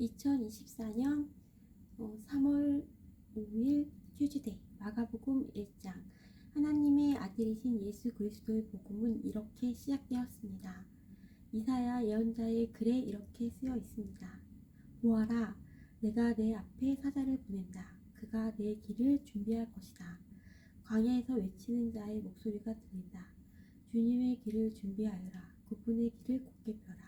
2024년 3월 5일 휴즈데이 마가복음 1장. 하나님의 아들이신 예수 그리스도의 복음은 이렇게 시작되었습니다. 이사야 예언자의 글에 이렇게 쓰여 있습니다. 보아라, 내가 내 앞에 사자를 보낸다. 그가 내 길을 준비할 것이다. 광야에서 외치는 자의 목소리가 들린다. 주님의 길을 준비하여라. 그분의 길을 곧게 펴라.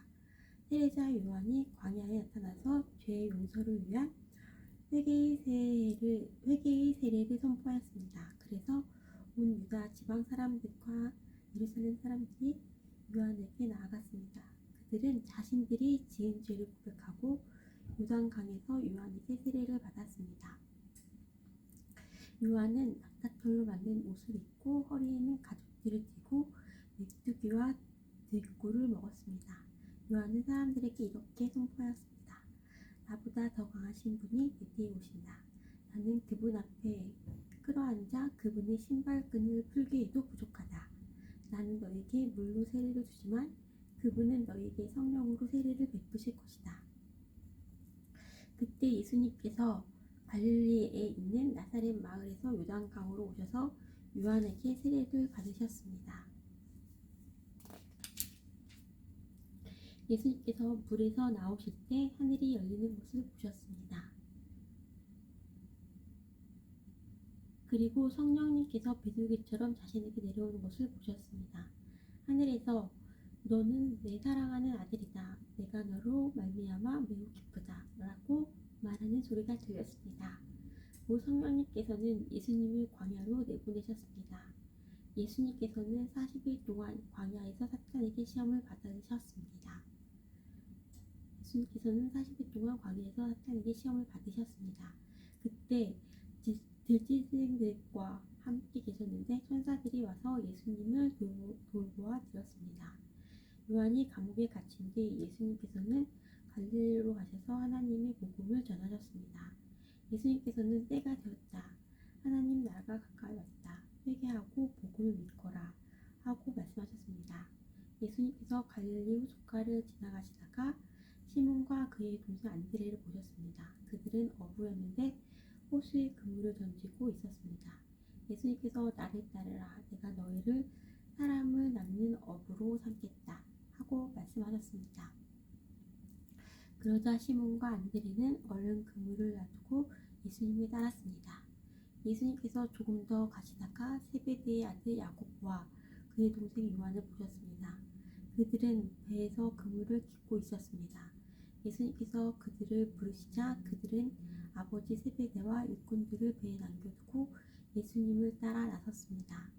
세례자 요한이 광야에 나타나서 죄의 용서를 위한 회개의 세례를 선포하였습니다. 그래서 온 유다 지방 사람들과 예루살렘 사람들이 요한에게 나아갔습니다. 그들은 자신들이 지은 죄를 고백하고 요단강에서 요한에게 세례를 받았습니다. 요한은 낙타털로 만든 옷을 입고 허리에는 가죽띠를 띠고 메뚜기와 들꿀을 먹었습니다. 요한은 사람들에게 이렇게 선포하였습니다. 나보다 더 강하신 분이 내 뒤에 오신다. 나는 그분 앞에 끌어앉아 그분의 신발끈을 풀게 해도 부족하다. 나는 너에게 물로 세례를 주지만 그분은 너에게 성령으로 세례를 베푸실 것이다. 그때 예수님께서 갈릴리에 있는 나사렛 마을에서 요단강으로 오셔서 요한에게 세례를 받으셨습니다. 예수님께서 물에서 나오실 때 하늘이 열리는 것을 보셨습니다. 그리고 성령님께서 비둘기처럼 자신에게 내려오는 것을 보셨습니다. 하늘에서 너는 내 사랑하는 아들이다. 내가 너로 말미암아 매우 기쁘다. 라고 말하는 소리가 들렸습니다. 오 성령님께서는 예수님을 광야로 내보내셨습니다. 예수님께서는 40일 동안 광야에서 사탄에게 시험을 받으셨습니다. 예수님께서는 40일 동안 광야에서 사탄에게 시험을 받으셨습니다. 그때 들짐승들과 함께 계셨는데 천사들이 와서 예수님을 돌보아 드렸습니다. 요한이 감옥에 갇힌 뒤 예수님께서는 갈릴리로 가셔서 하나님의 복음을 전하셨습니다. 예수님께서는 때가 되었다. 하나님 나라가 가까이 왔다. 회개하고 복음을 믿거라 하고 말씀하셨습니다. 예수님께서 갈릴리 호숫가를 지나가시다가 시몬과 그의 동생 안드레를 보셨습니다. 그들은 어부였는데 호수에 그물을 던지고 있었습니다. 예수님께서 나를 따르라. 내가 너희를 사람을 낚는 어부로 삼겠다 하고 말씀하셨습니다. 그러자 시몬과 안드레는 얼른 그물을 놔두고 예수님을 따랐습니다. 예수님께서 조금 더 가시다가 세베대의 아들 야고보와 그의 동생 요한을 보셨습니다. 그들은 배에서 그물을 깃고 있었습니다. 예수님께서 그들을 부르시자 그들은 아버지 세베대와 일꾼들을 배에 남겨두고 예수님을 따라 나섰습니다.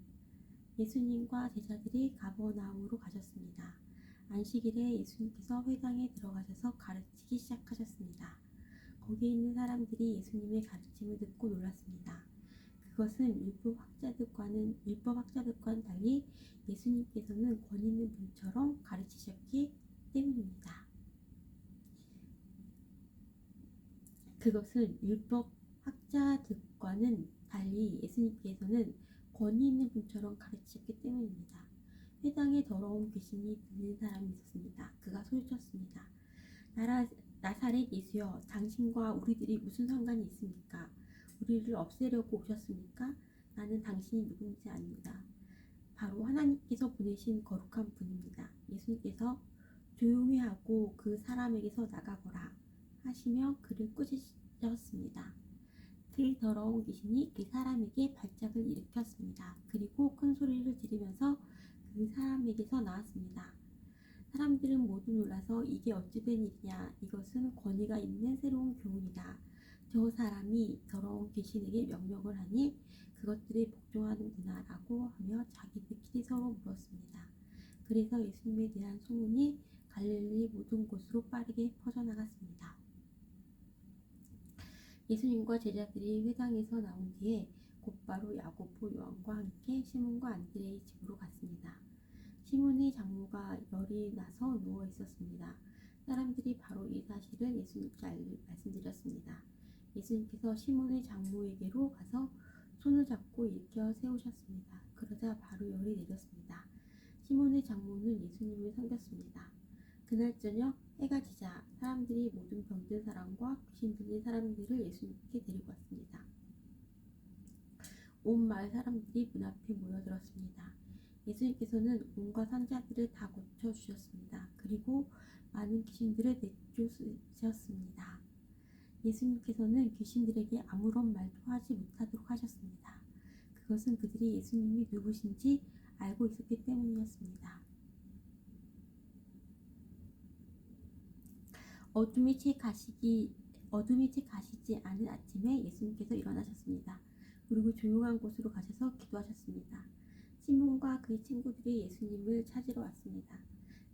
예수님과 제자들이 가버나움으로 가셨습니다. 안식일에 예수님께서 회당에 들어가셔서 가르치기 시작하셨습니다. 거기에 있는 사람들이 예수님의 가르침을 듣고 놀랐습니다. 그것은 율법 학자들과는 달리 예수님께서는 권위 있는 분처럼 가르치셨기 때문입니다. 그것은 율법 학자들과는 달리 예수님께서는 권위 있는 분처럼 가르치셨기 때문입니다. 회당에 더러운 귀신이 들린 사람이 있었습니다. 그가 소리쳤습니다. 나사렛 예수여, 당신과 우리들이 무슨 상관이 있습니까? 우리를 없애려고 오셨습니까? 나는 당신이 누군지 압니다. 바로 하나님께서 보내신 거룩한 분입니다. 예수님께서 조용히 하고 그 사람에게서 나가거라 하시며 그를 꾸짖으셨습니다. 그 더러운 귀신이 그 사람에게 발작을 일으켰습니다. 그리고 큰 소리를 지르면서 그 사람에게서 나왔습니다. 사람들은 모두 놀라서 이게 어찌된 일이냐, 이것은 권위가 있는 새로운 교훈이다. 저 사람이 더러운 귀신에게 명령을 하니 그것들이 복종하는구나 라고 하며 자기들끼리 서로 물었습니다. 그래서 예수님에 대한 소문이 갈릴리 모든 곳으로 빠르게 퍼져나갔습니다. 예수님과 제자들이 회당에서 나온 뒤에 곧바로 야고보 요한과 함께 시몬과 안드레의 집으로 갔습니다. 시몬의 장모가 열이 나서 누워 있었습니다. 사람들이 바로 이 사실을 예수님께 말씀드렸습니다. 예수님께서 시몬의 장모에게로 가서 손을 잡고 일으켜 세우셨습니다. 그러자 바로 열이 내렸습니다. 시몬의 장모는 예수님을 섬겼습니다. 그날 저녁 해가 지자 사람들이 모든 병든 사람과 귀신 들린 사람들을 예수님께 데리고 왔습니다. 온 마을 사람들이 문 앞에 모여들었습니다. 예수님께서는 온갖 환자들을 다 고쳐주셨습니다. 그리고 많은 귀신들을 내쫓으셨습니다. 예수님께서는 귀신들에게 아무런 말도 하지 못하도록 하셨습니다. 그것은 그들이 예수님이 누구신지 알고 있었기 때문이었습니다. 어둠이 채 가시지 않은 아침에 예수님께서 일어나셨습니다. 그리고 조용한 곳으로 가셔서 기도하셨습니다. 시몬과 그의 친구들이 예수님을 찾으러 왔습니다.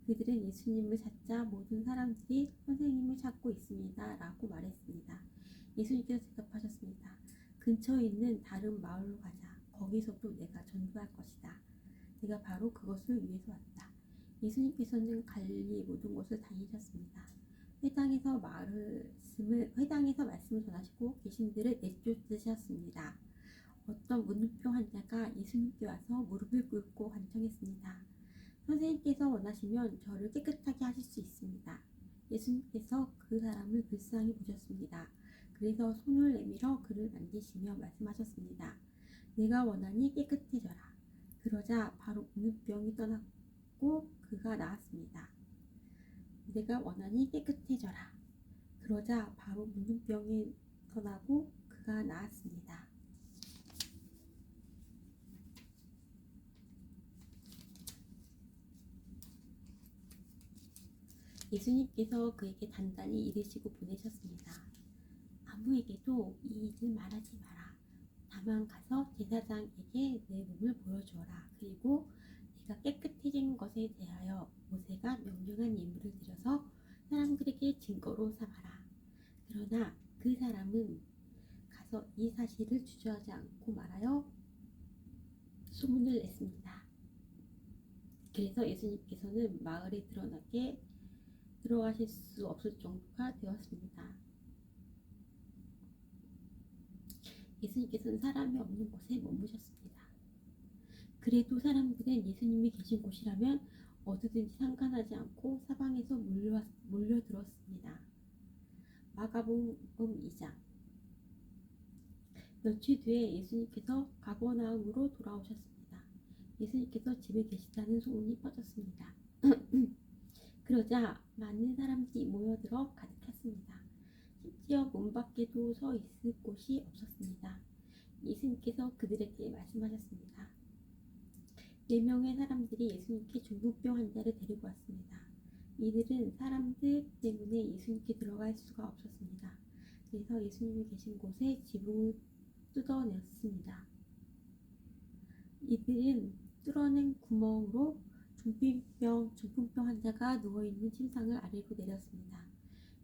그들은 예수님을 찾자 모든 사람들이 선생님을 찾고 있습니다 라고 말했습니다. 예수님께서 대답하셨습니다. 근처에 있는 다른 마을로 가자. 거기서도 내가 전도할 것이다. 내가 바로 그것을 위해서 왔다. 예수님께서는 갈릴리 모든 곳을 다니셨습니다. 회당에서 말씀을 전하시고 귀신들을 내쫓으셨습니다. 어떤 문둥병 환자가 예수님께 와서 무릎을 꿇고 간청했습니다. 선생님께서 원하시면 저를 깨끗하게 하실 수 있습니다. 예수님께서 그 사람을 불쌍히 보셨습니다. 그래서 손을 내밀어 그를 만지시며 말씀하셨습니다. 내가 원하니 깨끗해져라. 그러자 바로 문둥병이 떠났고 그가 나았습니다. 내가 원하니 깨끗해져라. 그러자 바로 문둥병이 떠나고 그가 나았습니다. 예수님께서 그에게 단단히 이르시고 보내셨습니다. 아무에게도 이 일을 말하지 마라. 다만 가서 제사장에게 내 몸을 보여주어라. 그리고 내가 깨끗해진 것에 대하여 모세가 명령한 예물을 드려서 사람들에게 증거로 삼아라. 그러나 그 사람은 가서 이 사실을 주저하지 않고 말하여 소문을 냈습니다. 그래서 예수님께서는 마을에 들어가실 수 없을 정도가 되었습니다. 예수님께서는 사람이 없는 곳에 머무셨습니다. 그래도 사람들은 예수님이 계신 곳이라면 어디든지 상관하지 않고 사방에서 몰려들었습니다. 마가복음 2장. 며칠 뒤에 예수님께서 가버나움으로 돌아오셨습니다. 예수님께서 집에 계시다는 소문이 퍼졌습니다. 그러자 많은 사람들이 모여들어 가득 찼습니다. 심지어 문 밖에도 서 있을 곳이 없었습니다. 예수님께서 그들에게 말씀하셨습니다. 4명의 사람들이 예수님께 중풍병 환자를 데리고 왔습니다. 이들은 사람들 때문에 예수님께 들어갈 수가 없었습니다. 그래서 예수님이 계신 곳에 지붕을 뜯어냈습니다. 이들은 뚫어낸 구멍으로 중풍병 환자가 누워있는 침상을 아래로 내렸습니다.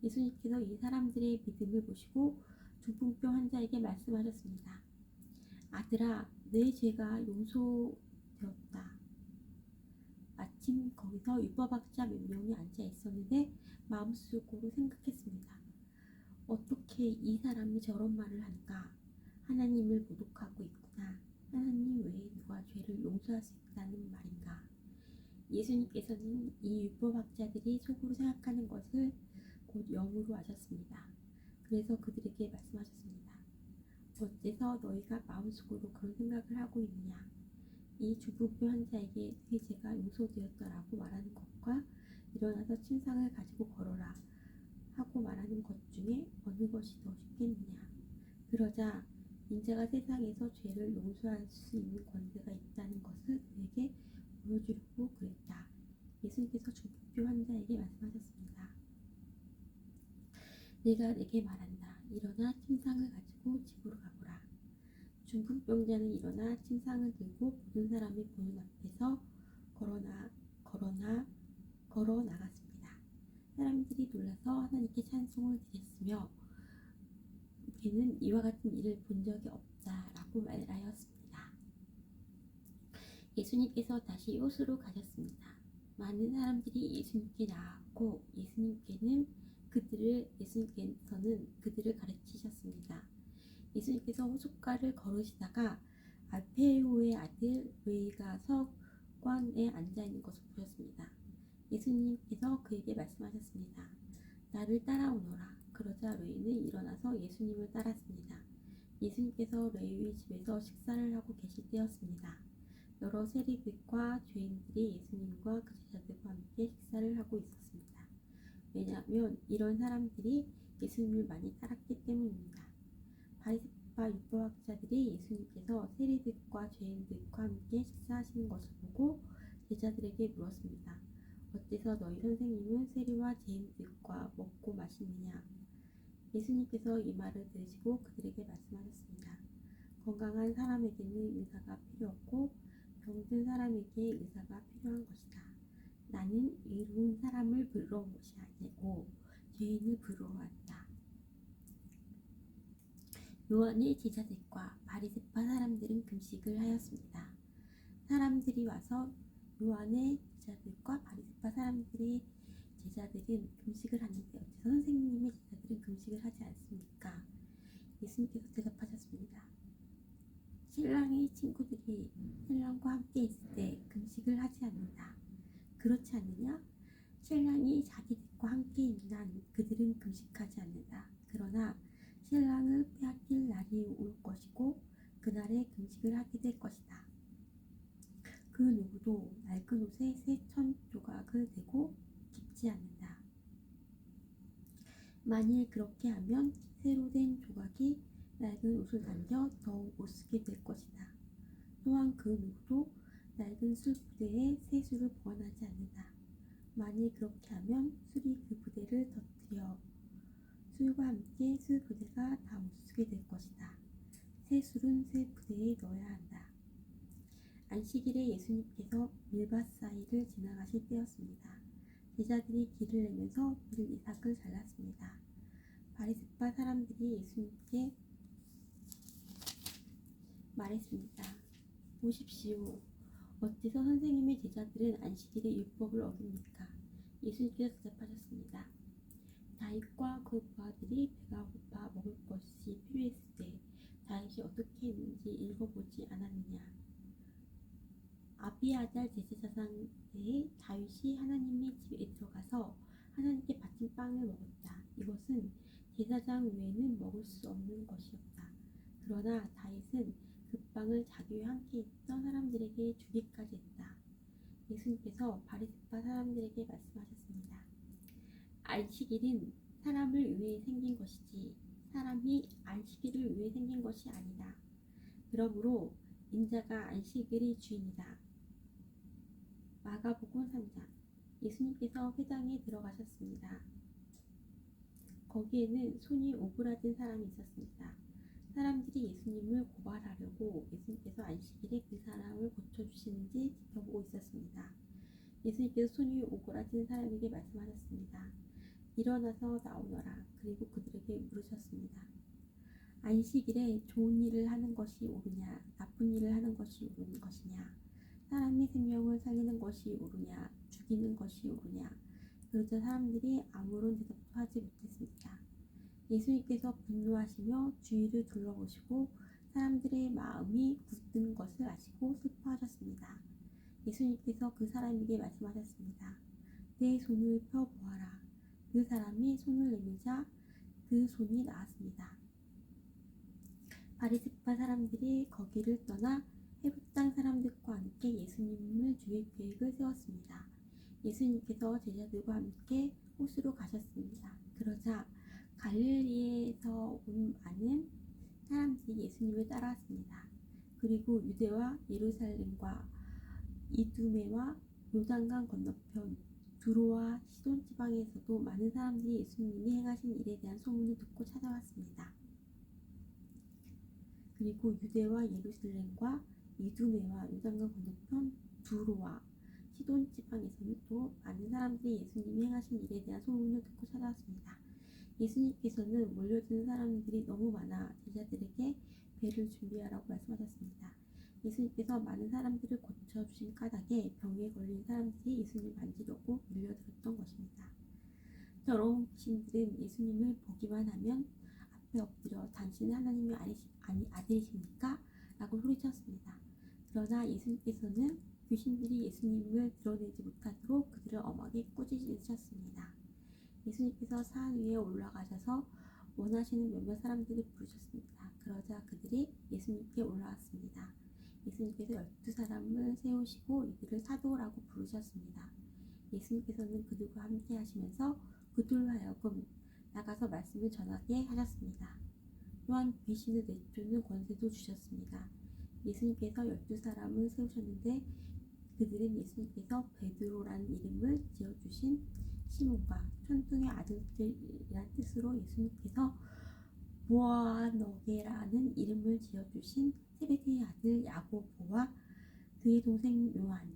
예수님께서 이 사람들의 믿음을 보시고 중풍병 환자에게 말씀하셨습니다. 아들아, 내 죄가 용서되었다. 마침 거기서 율법학자 몇 명이 앉아 있었는데 마음속으로 생각했습니다. 어떻게 이 사람이 저런 말을 하는가? 하나님을 모독하고 있구나. 하나님 외에 누가 죄를 용서할 수 있다는 말인가? 예수님께서는 이 율법학자들이 속으로 생각하는 것을 곧 영으로 아셨습니다. 그래서 그들에게 말씀하셨습니다. 어째서 너희가 마음속으로 그런 생각을 하고 있느냐? 이 중풍병 환자에게 네 죄가 용서되었다라고 말하는 것과 일어나서 침상을 가지고 걸어라 하고 말하는 것 중에 어느 것이 더 쉽겠느냐? 그러자 인자가 세상에서 죄를 용서할 수 있는 권세가 있다는 것을 그에게 보여주려고 그랬다. 예수님께서 중풍병 환자에게 말씀하셨습니다. 내가 내게 말한다. 일어나 침상을 가지고 집으로 가보라. 중풍병자는 일어나 침상을 들고 모든 사람이 보는 앞에서 걸어 나갔습니다. 사람들이 놀라서 하나님께 찬송을 드렸으며 우리는 이와 같은 일을 본 적이 없다라고 말하였습니다. 예수님께서 다시 요수로 가셨습니다. 많은 사람들이 예수님께 나왔고 예수님께서는 그들을 가르치셨습니다. 예수님께서 호숫가를 걸으시다가 알페오의 아들 웨이가 서관에 앉아있는 것을 보셨습니다. 예수님께서 그에게 말씀하셨습니다. 나를 따라오너라. 그러자 레위는 일어나서 예수님을 따랐습니다. 예수님께서 레위 집에서 식사를 하고 계실 때였습니다. 여러 세리들과 죄인들이 예수님과 그 제자들과 함께 식사를 하고 있었습니다. 왜냐하면 이런 사람들이 예수님을 많이 따랐기 때문입니다. 바리새파 율법학자들이 예수님께서 세리들과 죄인들과 함께 식사하시는 것을 보고 제자들에게 물었습니다. 어째서 너희 선생님은 세리와 죄인들과 먹고 마시느냐? 예수님께서 이 말을 들으시고 그들에게 말씀하셨습니다. 건강한 사람에게는 의사가 필요 없고 병든 사람에게 의사가 필요한 것이다. 나는 의로운 사람을 부르러 온 것이 아니고 죄인을 부르러 왔다. 요한의 제자들과 바리새파 사람들은 금식을 하였습니다. 사람들이 와서 요한의 제자들과 바리새파 사람들의 제자들은 금식을 하는데 어째서 선생님의 제자들은 금식을 하지 않습니까? 예수님께서 대답하셨습니다. 신랑의 친구들이 신랑과 함께 있을 때 금식을 하지 않는다. 그렇지 않느냐? 신랑이 자기들과 함께 있는 한 그들은 금식하지 않는다. 그러나 신랑을 빼앗길 날이 올 것이고 그날에 금식을 하게 될 것이다. 그 누구도 낡은 옷에 새 천 조각을 대고 깁지 않는다. 만일 그렇게 하면 새로 된 조각이 낡은 옷을 당겨 더욱 못쓰게 될 것이다. 또한 그 누구도 낡은 술부대에 새 술을 보관하지 않는다. 만일 그렇게 하면 술이 그 부대를 터뜨려 술과 함께 술 부대가 다 못쓰게 될 것이다. 새 술은 새 부대에 넣어야 한다. 안식일에 예수님께서 밀밭 사이를 지나가실 때였습니다. 제자들이 길을 내면서 밀 이삭을 잘랐습니다. 바리새파 사람들이 예수님께 말했습니다. 보십시오. 어째서 선생님의 제자들은 안식일에 율법을 어깁니까? 예수님께서 대답하셨습니다. 다윗과 그 부하들이 배가 고파 먹을 것이 필요했을 때 다윗이 어떻게 했는지 읽어보지 않았느냐? 아비아달 제사장 때에 다윗이 하나님의 집에 들어가서 하나님께 바친 빵을 먹었다. 이것은 제사장 외에는 먹을 수 없는 것이었다. 그러나 다윗은 그 빵을 자기와 함께 있던 사람들에게 주기까지 했다. 예수님께서 바리새파 사람들에게 말씀하셨습니다. 안식일은 사람을 위해 생긴 것이지 사람이 안식일을 위해 생긴 것이 아니다. 그러므로 인자가 안식일의 주인이다. 마가복음 3장. 예수님께서 회당에 들어가셨습니다. 거기에는 손이 오그라든 사람이 있었습니다. 사람들이 예수님을 고발하려고 예수님께서 안식일에 그 사람을 고쳐주시는지 지켜보고 있었습니다. 예수님께서 손이 오그라든 사람에게 말씀하셨습니다. 일어나서 나오너라. 그리고 그들에게 물으셨습니다. 안식일에 좋은 일을 하는 것이 옳으냐, 나쁜 일을 하는 것이 옳은 것이냐, 사람의 생명을 살리는 것이 옳으냐, 죽이는 것이 옳으냐. 그러자 사람들이 아무런 대답도 하지 못했습니다. 예수님께서 분노하시며 주위를 둘러보시고 사람들의 마음이 굳은 것을 아시고 슬퍼하셨습니다. 예수님께서 그 사람에게 말씀하셨습니다. 내 손을 펴 보아라. 그 사람이 손을 내밀자 그 손이 나았습니다. 바리새파 사람들이 거기를 떠나 헤롯 땅 사람들과 함께 예수님을 죽일 계획을 세웠습니다. 예수님께서 제자들과 함께 호수로 가셨습니다. 그러자 갈릴리에서 온 많은 사람들이 예수님을 따라왔습니다. 그리고 유대와 예루살렘과 이두메와 요단강 건너편 두로와 시돈 지방에서도 많은 사람들이 예수님이 행하신 일에 대한 소문을 듣고 찾아왔습니다. 그리고 유대와 예루살렘과 이두메와 요단강 건너편 두로와 시돈 지방에서는 또 많은 사람들이 예수님이 행하신 일에 대한 소문을 듣고 찾아왔습니다. 예수님께서는 몰려드는 사람들이 너무 많아 제자들에게 배를 준비하라고 말씀하셨습니다. 예수님께서 많은 사람들을 고쳐주신 까닭에 병에 걸린 사람들이 예수님을 만지려고 밀려들었던 것입니다. 더러운 귀신들은 예수님을 보기만 하면 앞에 엎드려 당신은 하나님의 아들이십니까? 라고 소리쳤습니다. 그러나 예수님께서는 귀신들이 예수님을 드러내지 못하도록 그들을 그들을 엄하게 꾸짖으셨습니다. 예수님께서 산 위에 올라가셔서 원하시는 몇몇 사람들을 부르셨습니다. 그러자 그들이 예수님께 올라왔습니다. 예수님께서 12사람을 세우시고 이들을 사도라고 부르셨습니다. 예수님께서는 그들과 함께 하시면서 그들로 하여금 나가서 말씀을 전하게 하셨습니다. 또한 귀신을 내쫓는 권세도 주셨습니다. 예수님께서 12사람을 세우셨는데 그들은 예수님께서 베드로라는 이름을 지어주신 시몬과 천둥의 아들들이라는 뜻으로 예수님께서 보아너게라는 이름을 지어주신 세베대의 아들 야고보와 그의 동생 요한,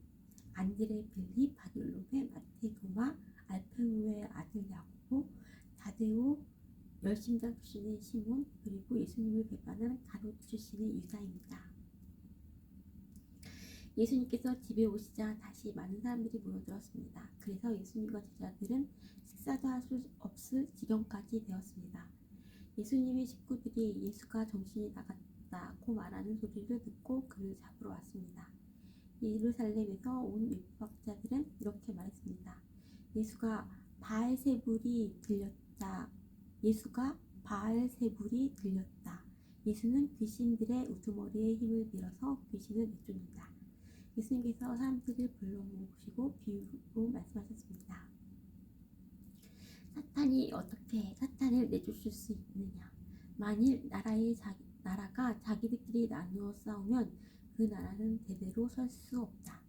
안드레, 빌립, 바돌로메, 마테, 도마, 알페우의 아들 야고보, 다데오, 열심장 출신의 시몬, 그리고 예수님을 배반한 가룟 출신의 유다입니다. 예수님께서 집에 오시자 다시 많은 사람들이 모여들었습니다. 그래서 예수님과 제자들은 식사도 할 수 없을 지경까지 되었습니다. 예수님의 식구들이 예수가 정신이 나갔다고 말하는 소리를 듣고 그를 잡으러 왔습니다. 예루살렘에서 온 율법학자들은 이렇게 말했습니다. 예수가 바알세불이 들렸다. 예수는 귀신들의 우두머리에 힘을 빌어서 귀신을 내쫓는다. 예수님께서 사람들을 불러모으시고 비유로 말씀하셨습니다. 사탄이 어떻게 사탄을 내쫓을 수 있느냐? 만일 나라가 자기들끼리 나누어 싸우면 그 나라는 제대로 설 수 없다.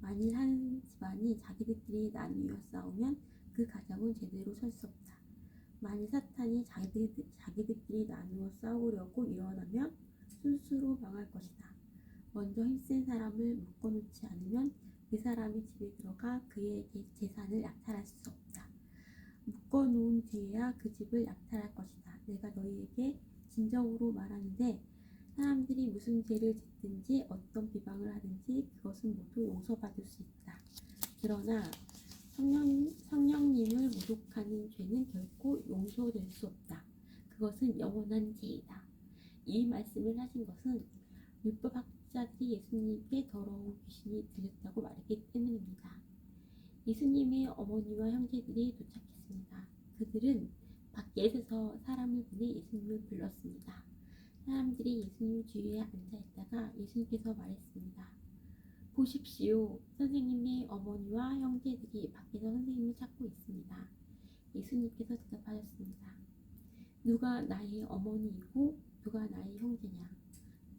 만일 한 집안이 자기들끼리 나누어 싸우면 그 가정은 제대로 설 수 없다. 만일 사탄이 자기들끼리 나누어 싸우려고 일어나면 순수로 망할 것이다. 먼저 힘센 사람을 묶어놓지 않으면 그 사람이 집에 들어가 그의 재산을 약탈할 수 없다. 묶어놓은 뒤에야 그 집을 약탈할 것이다. 내가 너희에게 진정으로 말하는데 사람들이 무슨 죄를 짓든지 어떤 비방을 하든지 그것은 모두 용서받을 수 있다. 그러나 성령님을 모독하는 죄는 결코 용서될 수 없다. 그것은 영원한 죄이다. 이 말씀을 하신 것은 율법학자들이 예수님께 더러운 귀신이 들렸다고 말했기 때문입니다. 예수님의 어머니와 형제들이 도착했습니다. 그들은 밖에 서서 사람을 보내 예수님을 불렀습니다. 사람들이 예수님 주위에 앉아있다가 예수님께서 말했습니다. 보십시오. 선생님의 어머니와 형제들이 밖에서 선생님을 찾고 있습니다. 예수님께서 대답하셨습니다. 누가 나의 어머니이고 누가 나의 형제냐?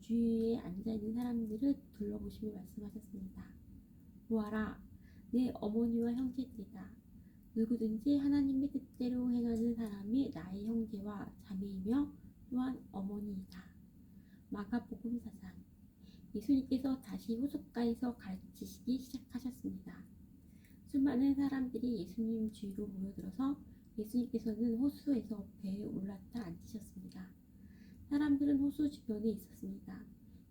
주위에 앉아있는 사람들을 둘러보시며 말씀하셨습니다. 보아라, 내 어머니와 형제들이다. 누구든지 하나님의 뜻대로 행하는 사람이 나의 형제와 자매이며 또한 어머니이다. 마가복음 4장. 예수님께서 다시 호숫가에서 가르치시기 시작하셨습니다. 수많은 사람들이 예수님 주위로 모여들어서 예수님께서는 호수에서 배에 올라타 앉으셨습니다. 사람들은 호수 주변에 있었습니다.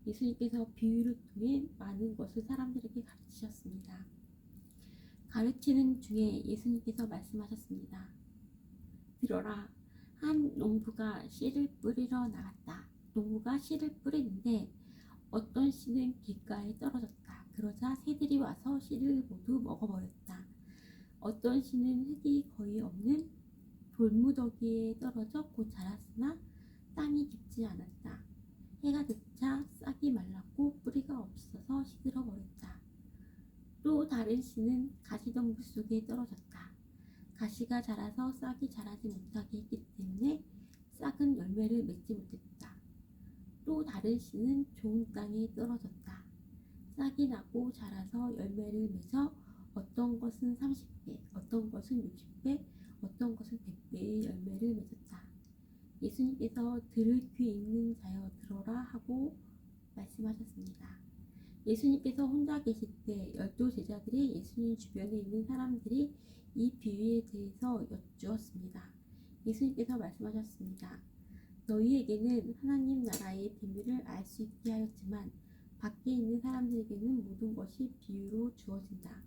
예수님께서 비유를 통해 많은 것을 사람들에게 가르치셨습니다. 가르치는 중에 예수님께서 말씀하셨습니다. 들어라, 한 농부가 씨를 뿌리러 나갔다. 농부가 씨를 뿌리는데 어떤 씨는 길가에 떨어졌다. 그러자 새들이 와서 씨를 모두 먹어버렸다. 어떤 씨는 흙이 거의 없는 돌무더기에 떨어져 곧 자랐으나 땅이 깊지 않았다. 해가 늦자 싹이 말랐고 뿌리가 없어서 시들어버렸다. 또 다른 씨는 가시덤불 속에 떨어졌다. 가시가 자라서 싹이 자라지 못하게 했기 때문에 싹은 열매를 맺지 못했다. 또 다른 씨는 좋은 땅에 떨어졌다. 싹이 나고 자라서 열매를 맺어 어떤 것은 30배, 어떤 것은 60배, 어떤 것은 100배의 열매를 맺었다. 예수님께서 들을 귀 있는 자여 들어라 하고 말씀하셨습니다. 예수님께서 혼자 계실 때 12제자들이 예수님 주변에 있는 사람들이 이 비유에 대해서 여쭈었습니다. 예수님께서 말씀하셨습니다. 너희에게는 하나님 나라의 비밀을 알 수 있게 하였지만 밖에 있는 사람들에게는 모든 것이 비유로 주어진다.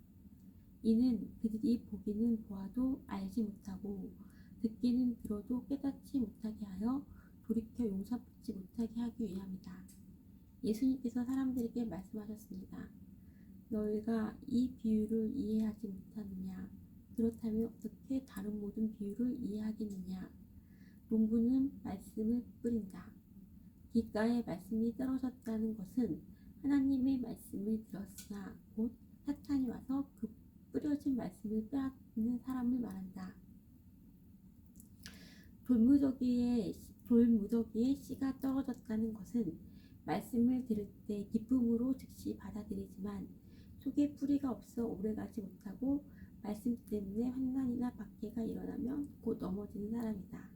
이는 그들이 보기는 보아도 알지 못하고 듣기는 들어도 깨닫지 못하게 하여 돌이켜 용서받지 못하게 하기 위함이다. 예수님께서 사람들에게 말씀하셨습니다. 너희가 이 비유를 이해하지 못하느냐? 그렇다면 어떻게 다른 모든 비유를 이해하겠느냐? 농부는 말씀을 뿌린다. 귓가에 말씀이 떨어졌다는 것은 하나님의 말씀을 들었으나 곧 사탄이 와서 그 뿌려진 말씀을 빼앗는 사람을 말한다. 돌무더기에 씨가 떨어졌다는 것은 말씀을 들을 때 기쁨으로 즉시 받아들이지만 속에 뿌리가 없어 오래가지 못하고 말씀 때문에 환난이나 박해가 일어나면 곧 넘어지는 사람이다.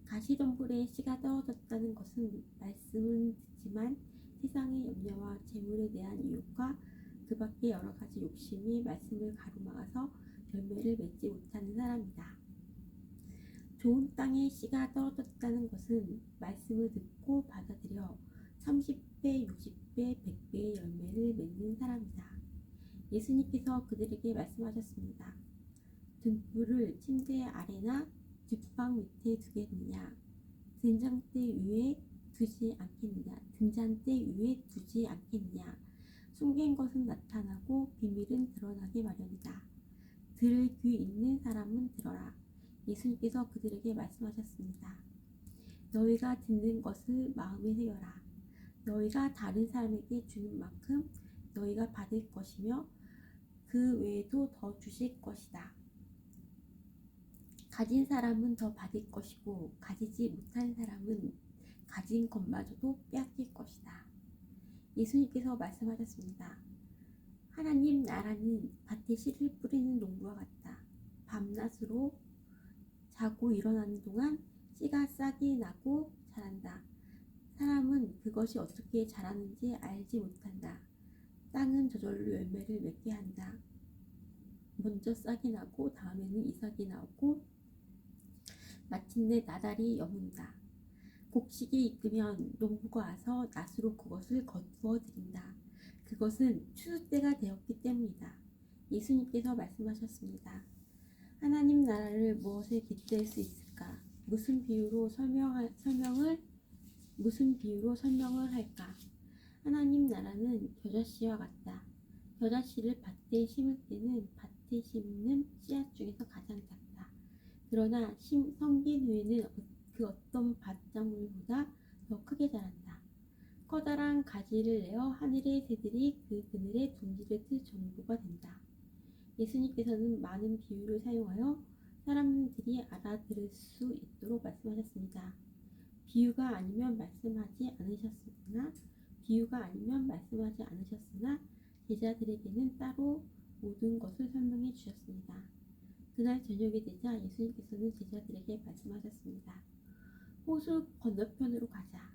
가시덤불에 씨가 떨어졌다는 것은 말씀은 듣지만 세상의 염려와 재물에 대한 유혹과 그 밖의 여러 가지 욕심이 말씀을 가로막아서 열매를 맺지 못하는 사람이다. 좋은 땅에 씨가 떨어졌다는 것은 말씀을 듣고 받아들여 30배, 60배, 100배의 열매를 맺는 사람이다. 예수님께서 그들에게 말씀하셨습니다. 등불을 침대 아래나 뒷방 밑에 두겠느냐? 등잔대 위에 두지 않겠느냐? 숨긴 것은 나타나고 비밀은 드러나게 마련이다. 들을 귀 있는 사람은 들어라. 예수님께서 그들에게 말씀하셨습니다. 너희가 듣는 것을 마음에 새겨라. 너희가 다른 사람에게 주는 만큼 너희가 받을 것이며 그 외에도 더 주실 것이다. 가진 사람은 더 받을 것이고 가지지 못한 사람은 가진 것마저도 빼앗길 것이다. 예수님께서 말씀하셨습니다. 하나님 나라는 밭에 씨를 뿌리는 농부와 같다. 밤낮으로 자고 일어나는 동안 씨가 싹이 나고 자란다. 사람은 그것이 어떻게 자라는지 알지 못한다. 땅은 저절로 열매를 맺게 한다. 먼저 싹이 나고 다음에는 이삭이 나오고 마침내 나달이 여문다. 곡식이 익으면 농부가 와서 낫으로 그것을 거두어 드린다. 그것은 추수 때가 되었기 때문이다. 예수님께서 말씀하셨습니다. 하나님 나라를 무엇에 빗댈 수 있을까? 무슨 비유로 설명을 할까? 하나님 나라는 겨자씨와 같다. 겨자씨를 밭에 심을 때는 밭에 심는 씨앗 중에서 가장 작다. 그러나 성긴 후에는 그 어떤 밭작물보다 더 크게 자란다. 커다란 가지를 내어 하늘의 새들이 그 그늘에 둥지를 틀 정도가 된다. 예수님께서는 많은 비유를 사용하여 사람들이 알아들을 수 있도록 말씀하셨습니다. 비유가 아니면 말씀하지 않으셨으나 제자들에게는 따로 모든 것을 설명해 주셨습니다. 그날 저녁이 되자 예수님께서는 제자들에게 말씀하셨습니다. 호수 건너편으로 가자.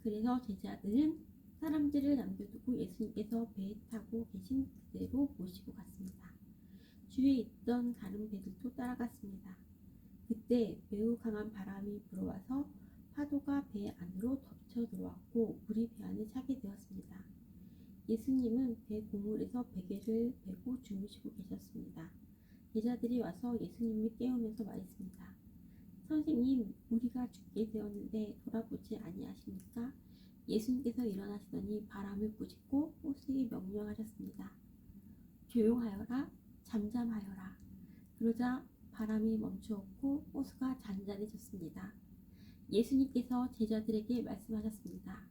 그래서 제자들은 사람들을 남겨두고 예수님께서 배에 타고 계신 그대로 모시고 갔습니다. 주위에 있던 다른 배들도 따라갔습니다. 그때 매우 강한 바람이 불어와서 파도가 배 안으로 덮쳐 들어왔고 물이 배 안에 차게 되었습니다. 예수님은 배 고물에서 베개를 베고 주무시고 계셨습니다. 제자들이 와서 예수님을 깨우면서 말했습니다. 선생님, 우리가 죽게 되었는데 돌아보지 아니하십니까? 예수님께서 일어나시더니 바람을 꾸짖고 호수에 명령하셨습니다. 조용하여라, 잠잠하여라. 그러자 바람이 멈추었고 호수가 잔잔해졌습니다. 예수님께서 제자들에게 말씀하셨습니다.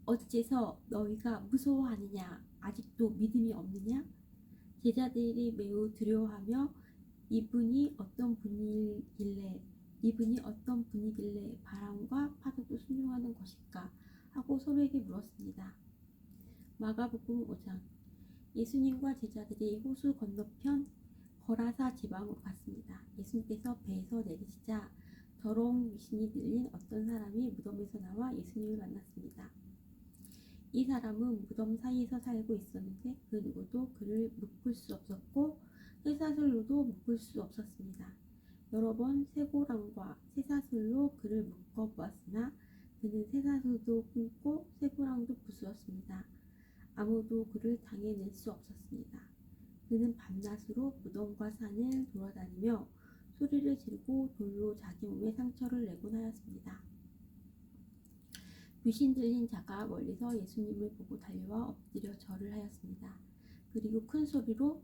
어째서 너희가 무서워하느냐? 아직도 믿음이 없느냐? 제자들이 매우 두려워하며 이분이 어떤 분이길래 바람과 파도도 순종하는 것일까? 하고 서로에게 물었습니다. 마가복음 5장. 예수님과 제자들이 호수 건너편 거라사 지방으로 갔습니다. 예수님께서 배에서 내리시자 더러운 귀신이 들린 어떤 사람이 무덤에서 나와 예수님을 만났습니다. 이 사람은 무덤 사이에서 살고 있었는데 그 누구도 그를 묶을 수 없었고 쇠사슬로도 묶을 수 없었습니다. 여러 번 쇠고랑과 쇠사슬로 그를 묶어 보았으나 그는 쇠사슬도 끊고 쇠고랑도 부수었습니다. 아무도 그를 당해낼 수 없었습니다. 그는 밤낮으로 무덤과 산을 돌아다니며 소리를 지르고 돌로 자기 몸에 상처를 내곤 하였습니다. 귀신 들린 자가 멀리서 예수님을 보고 달려와 엎드려 절을 하였습니다. 그리고 큰 소리로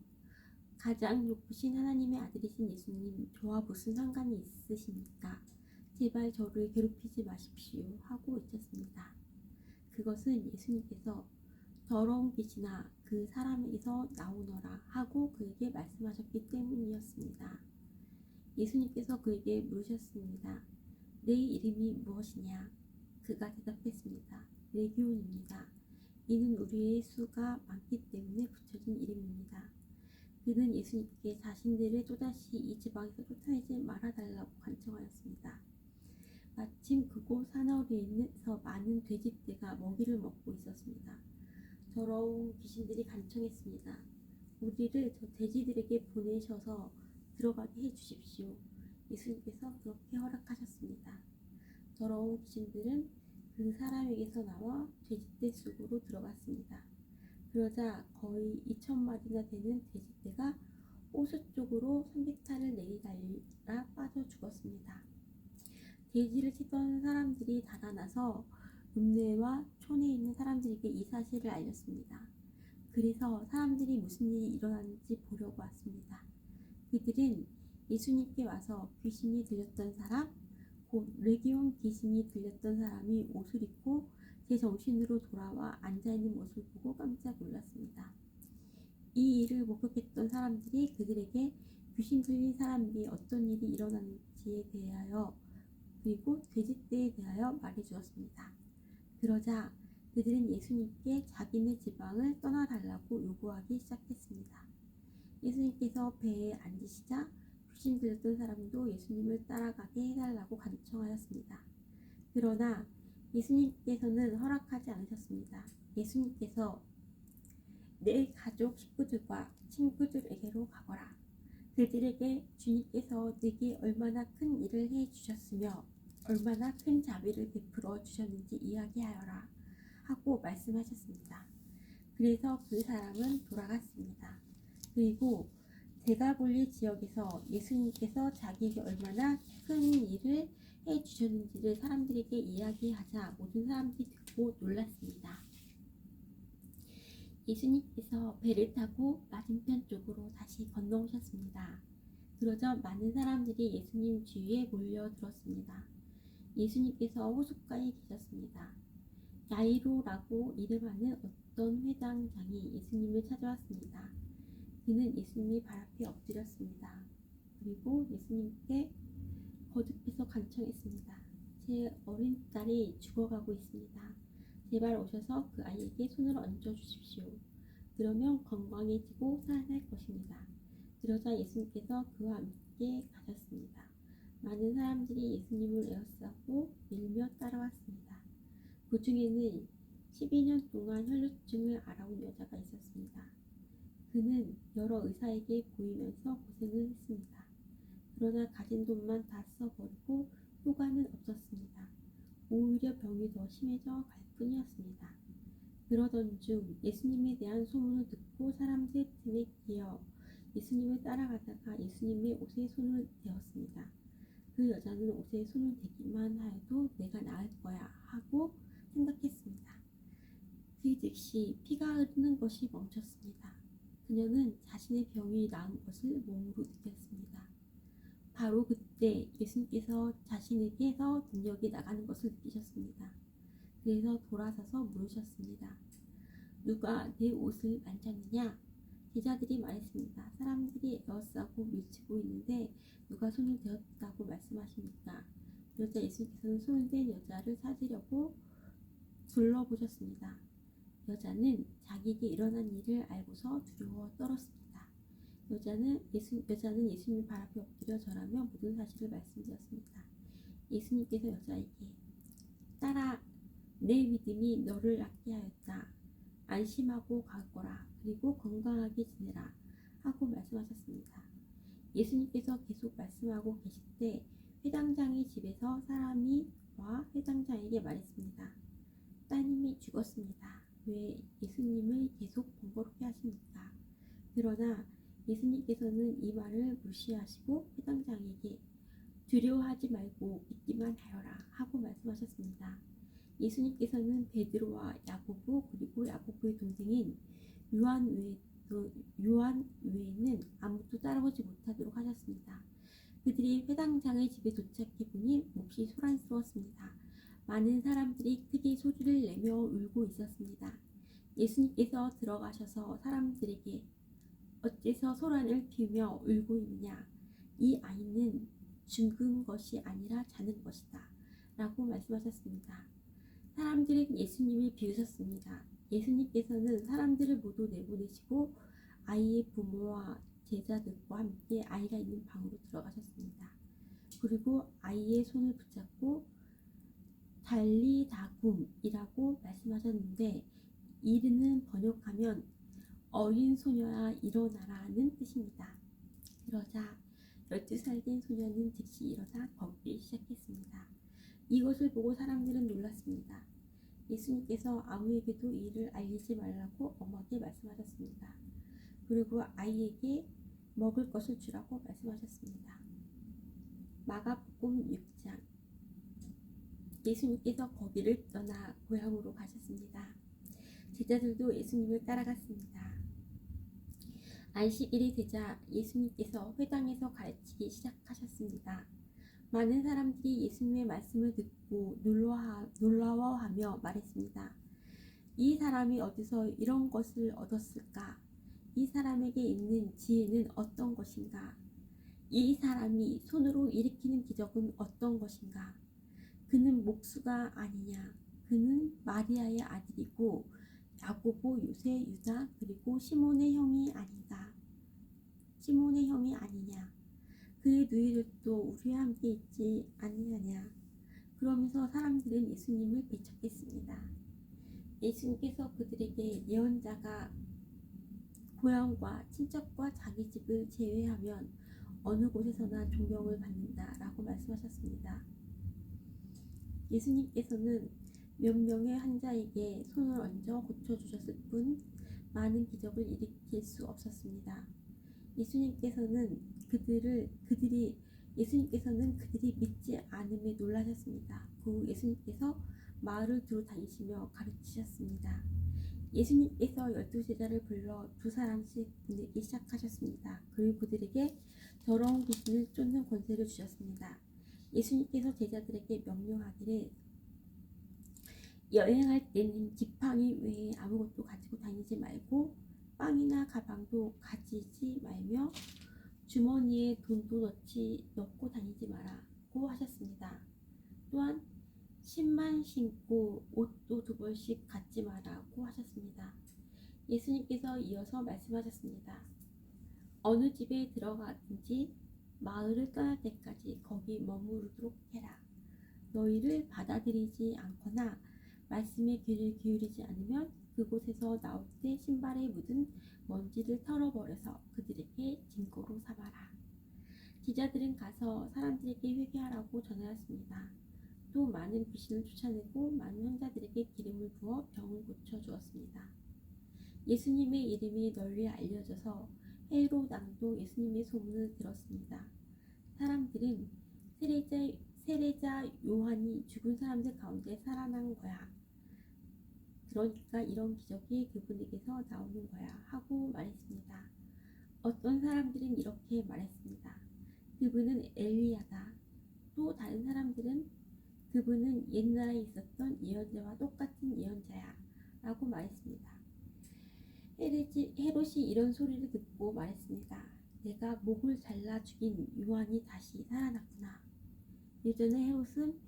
가장 높으신 하나님의 아들이신 예수님, 저와 무슨 상관이 있으십니까? 제발 저를 괴롭히지 마십시오 하고 외쳤습니다. 그것은 예수님께서 더러운 빛이나 그 사람에게서 나오너라 하고 그에게 말씀하셨기 때문이었습니다. 예수님께서 그에게 물으셨습니다. 내 이름이 무엇이냐? 그가 대답했습니다. 레기온입니다. 이는 우리의 수가 많기 때문에 붙여진 이름입니다. 그는 예수님께 자신들을 또다시 이 지방에서 쫓아내지 말아달라고 간청하였습니다. 마침 그곳 사너리에서 많은 돼지떼가 먹이를 먹고 있었습니다. 더러운 귀신들이 간청했습니다. 우리를 저 돼지들에게 보내셔서 들어가게 해주십시오. 예수님께서 그렇게 허락하셨습니다. 더러운 귀신들은 그 사람에게서 나와 돼지떼 속으로 들어갔습니다. 그러자 거의 2,000마리나 되는 돼지떼가 호수 쪽으로 삼계탕을 내리달라 빠져 죽었습니다. 돼지를 치던 사람들이 달아나서 읍내와 촌에 있는 사람들에게 이 사실을 알렸습니다. 그래서 사람들이 무슨 일이 일어났는지 보려고 왔습니다. 그들은 예수님께 와서 귀신이 들렸던 사람, 곧 레기온 귀신이 들렸던 사람이 옷을 입고 제 정신으로 돌아와 앉아있는 모습을 보고 깜짝 놀랐습니다. 이 일을 목격했던 사람들이 그들에게 귀신 들린 사람에게 어떤 일이 일어났는지에 대하여 그리고 돼지떼에 대하여 말해주었습니다. 그러자 그들은 예수님께 자기네 지방을 떠나달라고 요구하기 시작했습니다. 예수님께서 배에 앉으시자 귀신 들렸던 사람도 예수님을 따라가게 해달라고 간청하였습니다. 그러나 예수님께서는 허락하지 않으셨습니다. 예수님께서 내 가족 식구들과 친구들에게로 가거라. 그들에게 주님께서 내게 얼마나 큰 일을 해주셨으며 얼마나 큰 자비를 베풀어 주셨는지 이야기하여라 하고 말씀하셨습니다. 그래서 그 사람은 돌아갔습니다. 그리고 데가볼리 지역에서 예수님께서 자기에게 얼마나 큰 일을 해주셨는지를 사람들에게 이야기하자 모든 사람들이 듣고 놀랐습니다. 예수님께서 배를 타고 맞은편 쪽으로 다시 건너오셨습니다. 그러자 많은 사람들이 예수님 주위에 몰려들었습니다. 예수님께서 호숫가에 계셨습니다. 야이로라고 이름하는 어떤 회당장이 예수님을 찾아왔습니다. 그는 예수님이 발 앞에 엎드렸습니다. 그리고 예수님께 거듭해서 간청했습니다. 제 어린 딸이 죽어가고 있습니다. 제발 오셔서 그 아이에게 손을 얹어 주십시오. 그러면 건강해지고 살아날 것입니다. 그러자 예수님께서 그와 함께 가셨습니다. 많은 사람들이 예수님을 에워싸고 밀며 따라왔습니다. 그 중에는 12년 동안 혈루증을 앓아온 여자가 있었습니다. 그는 여러 의사에게 보이면서 고생을 했습니다. 그러나 가진 돈만 다 써버리고 효과는 없었습니다. 오히려 병이 더 심해져 갈 뿐이었습니다. 그러던 중 예수님에 대한 소문을 듣고 사람들 틈에 끼어 예수님을 따라가다가 예수님의 옷에 손을 대었습니다. 그 여자는 옷에 손을 대기만 하여도 내가 나을 거야 하고 생각했습니다. 그 즉시 피가 흐르는 것이 멈췄습니다. 그녀는 자신의 병이 나은 것을 몸으로 느꼈습니다. 바로 그때 예수님께서 자신에게서 능력이 나가는 것을 느끼셨습니다. 그래서 돌아서서 물으셨습니다. 누가 내 옷을 만졌느냐? 제자들이 말했습니다. 사람들이 에워싸고 밀치고 있는데 누가 손을 대었다고 말씀하십니까? 그러자 예수님께서는 손을 댄 여자를 찾으려고 둘러보셨습니다. 여자는 자기에게 일어난 일을 알고서 두려워 떨었습니다. 여자는 예수님 발 앞에 엎드려 절하며 모든 사실을 말씀드렸습니다. 예수님께서 여자에게 딸아, 내 믿음이 너를 낫게 하였다. 안심하고 가거라. 그리고 건강하게 지내라. 하고 말씀하셨습니다. 예수님께서 계속 말씀하고 계실 때 회당장의 집에서 사람이 와 회당장에게 말했습니다. 따님이 죽었습니다. 왜 예수님을 계속 번거롭게 하십니까? 그러나 예수님께서는 이 말을 무시하시고 회당장에게 두려워하지 말고 믿기만 하여라 하고 말씀하셨습니다. 예수님께서는 베드로와 야고보 그리고 야고보의 동생인 요한 외에도 요한 외에는 아무도 따라오지 못하도록 하셨습니다. 그들이 회당장의 집에 도착해 보니 몹시 소란스러웠습니다. 많은 사람들이 크게 소리를 내며 울고 있었습니다. 예수님께서 들어가셔서 사람들에게 어째서 소란을 피우며 울고 있느냐? 이 아이는 죽은 것이 아니라 자는 것이다. 라고 말씀하셨습니다. 사람들은 예수님을 비웃었습니다. 예수님께서는 사람들을 모두 내보내시고 아이의 부모와 제자들과 함께 아이가 있는 방으로 들어가셨습니다. 그리고 아이의 손을 붙잡고 달리다굼이라고 말씀하셨는데, 이르는 번역하면 어린 소녀야 일어나라는 뜻입니다. 그러자 12살 된 소녀는 즉시 일어나 걷기 시작했습니다. 이것을 보고 사람들은 놀랐습니다. 예수님께서 아무에게도 이 일을 알리지 말라고 엄하게 말씀하셨습니다. 그리고 아이에게 먹을 것을 주라고 말씀하셨습니다. 마가복음 6장. 예수님께서 거기를 떠나 고향으로 가셨습니다. 제자들도 예수님을 따라갔습니다. 안식일이 되자 예수님께서 회당에서 가르치기 시작하셨습니다. 많은 사람들이 예수님의 말씀을 듣고 놀라워하며 말했습니다. 이 사람이 어디서 이런 것을 얻었을까? 이 사람에게 있는 지혜는 어떤 것인가? 이 사람이 손으로 일으키는 기적은 어떤 것인가? 그는 목수가 아니냐? 그는 마리아의 아들이고 야고보, 요새, 유다, 그리고 시몬의 형이 아니냐? 그의 누이들도 우리와 함께 있지 아니하냐? 그러면서 사람들은 예수님을 배척했습니다. 예수님께서 그들에게 예언자가 고향과 친척과 자기 집을 제외하면 어느 곳에서나 존경을 받는다 라고 말씀하셨습니다. 예수님께서는 몇 명의 환자에게 손을 얹어 고쳐주셨을 뿐 많은 기적을 일으킬 수 없었습니다. 예수님께서는 그들이 믿지 않음에 놀라셨습니다. 그 후 예수님께서 마을을 두루 다니시며 가르치셨습니다. 예수님께서 12제자를 불러 두 사람씩 보내기 시작하셨습니다. 그리고 그들에게 더러운 귀신을 쫓는 권세를 주셨습니다. 예수님께서 제자들에게 명령하기를 여행할 때는 지팡이 외에 아무것도 가지고 다니지 말고 빵이나 가방도 가지지 말며 주머니에 돈도 넣고 다니지 말라고 하셨습니다. 또한 신만 신고 옷도 2벌씩 갖지 말라고 하셨습니다. 예수님께서 이어서 말씀하셨습니다. 어느 집에 들어가든지 마을을 떠날 때까지 거기 머무르도록 해라. 너희를 받아들이지 않거나 말씀에 귀를 기울이지 않으면 그곳에서 나올 때 신발에 묻은 먼지를 털어버려서 그들에게 증거로 삼아라. 제자들은 가서 사람들에게 회개하라고 전하였습니다. 또 많은 귀신을 쫓아내고 많은 환자들에게 기름을 부어 병을 고쳐주었습니다. 예수님의 이름이 널리 알려져서 헤롯 왕도 예수님의 소문을 들었습니다. 사람들은 세례자 요한이 죽은 사람들 가운데 살아난 거야. 그러니까 이런 기적이 그분에게서 나오는 거야 하고 말했습니다. 어떤 사람들은 이렇게 말했습니다. 그분은 엘리야다. 또 다른 사람들은 그분은 옛날에 있었던 예언자와 똑같은 예언자야 라고 말했습니다. 헤롯이 이런 소리를 듣고 말했습니다. 내가 목을 잘라 죽인 요한이 다시 살아났구나. 예전에 헤롯은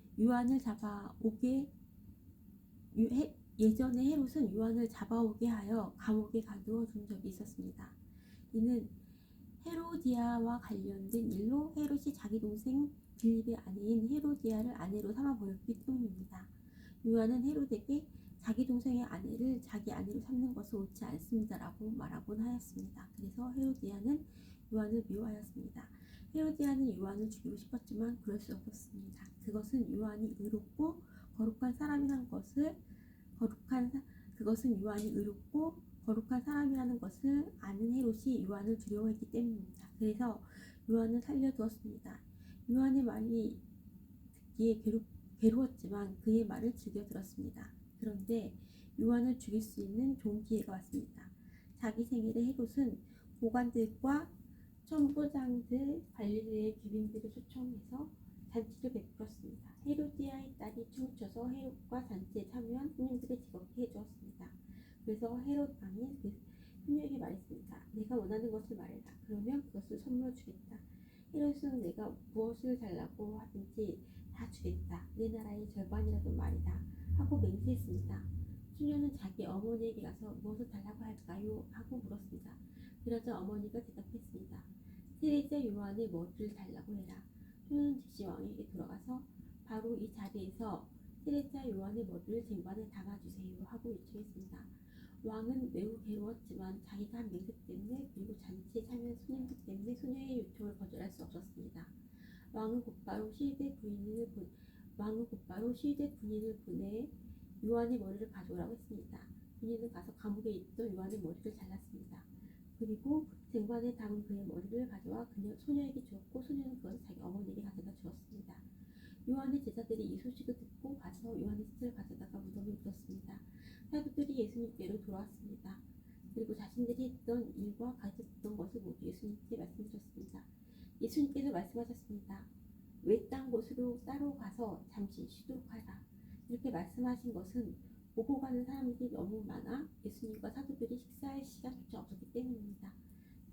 요한을 잡아오게 하여 감옥에 가두어 둔 적이 있었습니다. 이는 헤로디아와 관련된 일로 헤롯이 자기 동생 빌립의 아내인 헤로디아를 아내로 삼아버렸기 때문입니다. 요한은 헤롯에게 자기 동생의 아내를 자기 아내로 삼는 것은 옳지 않습니다 라고 말하곤 하였습니다. 그래서 헤로디아는 요한을 미워하였습니다. 헤로디아는 요한을 죽이고 싶었지만 그럴 수 없었습니다. 그것은 요한이 의롭고 거룩한 사람이라는 것을 아는 헤롯이 요한을 두려워했기 때문입니다. 그래서 요한을 살려두었습니다. 요한의 말이 듣기에 괴로웠지만 그의 말을 즐겨 들었습니다. 그런데 요한을 죽일 수 있는 좋은 기회가 왔습니다. 자기 생일에 헤롯은 보관들과 천부장들, 관리들의 귀빈들을 초청해서 잔치를 베풀었습니다. 헤로디아의 딸이 춤을 춰서 헤롯과 잔치에 참여한 손님들을 즐겁게 해주었습니다. 그래서 헤롯 왕이 그 소녀에게 말했습니다. 내가 원하는 것을 말해라. 그러면 그것을 선물로 주겠다. 헤롯은 내가 무엇을 달라고 하든지 다 주겠다. 내 나라의 절반이라도 말이다. 하고 맹세했습니다. 소녀는 자기 어머니에게 가서 무엇을 달라고 할까요? 하고 물었습니다. 그러자 어머니가 대답했습니다. 세례자 요한의 머리를 달라고 해라. 소녀는 즉시 왕에게 돌아가서 바로 이 자리에서 세례자 요한의 머리를 쟁반에 담아주세요 하고 요청했습니다. 왕은 매우 괴로웠지만 자기가 한 맹세 때문에 그리고 잔치에 참여한 손님들 때문에 소녀의 요청을 거절할 수 없었습니다. 왕은 곧바로 시위대 군인을 보내 요한의 머리를 가져오라고 했습니다. 군인은 가서 감옥에 있던 요한의 머리를 잘랐습니다. 그리고 쟁반에 담은 그의 머리를 가져와 소녀에게 주었고 소녀는 그것을 자기 어머니에게 가져다 주었습니다. 요한의 제자들이 이 소식을 듣고 가서 요한의 시체를 가져다가 무덤에 묻었습니다. 사도들이 예수님께로 돌아왔습니다. 그리고 자신들이 했던 일과 가졌던 것을 모두 예수님께 말씀드렸습니다. 예수님께서 말씀하셨습니다. 외딴 곳으로 따로 가서 잠시 쉬도록 하라. 이렇게 말씀하신 것은 오고 가는 사람들이 너무 많아 예수님과 사도들이 식사할 시간조차 없었기 때문입니다.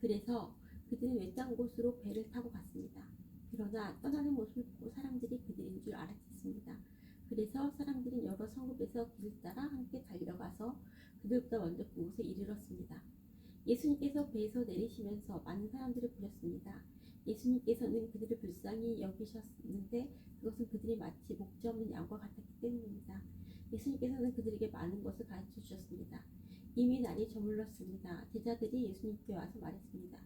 그래서 그들은 외딴 곳으로 배를 타고 갔습니다. 그러나 떠나는 모습을 보고 사람들이 그들인 줄 알았습니다. 그래서 사람들은 여러 성읍에서 그를 따라 함께 달려가서 그들보다 먼저 그곳에 이르렀습니다. 예수님께서 배에서 내리시면서 많은 사람들을 보셨습니다. 예수님께서는 그들을 불쌍히 여기셨는데 그것은 그들이 마치 목자 없는 양과 같았기 때문입니다. 예수님께서는 그들에게 많은 것을 가르쳐 주셨습니다. 이미 날이 저물렀습니다. 제자들이 예수님께 와서 말했습니다.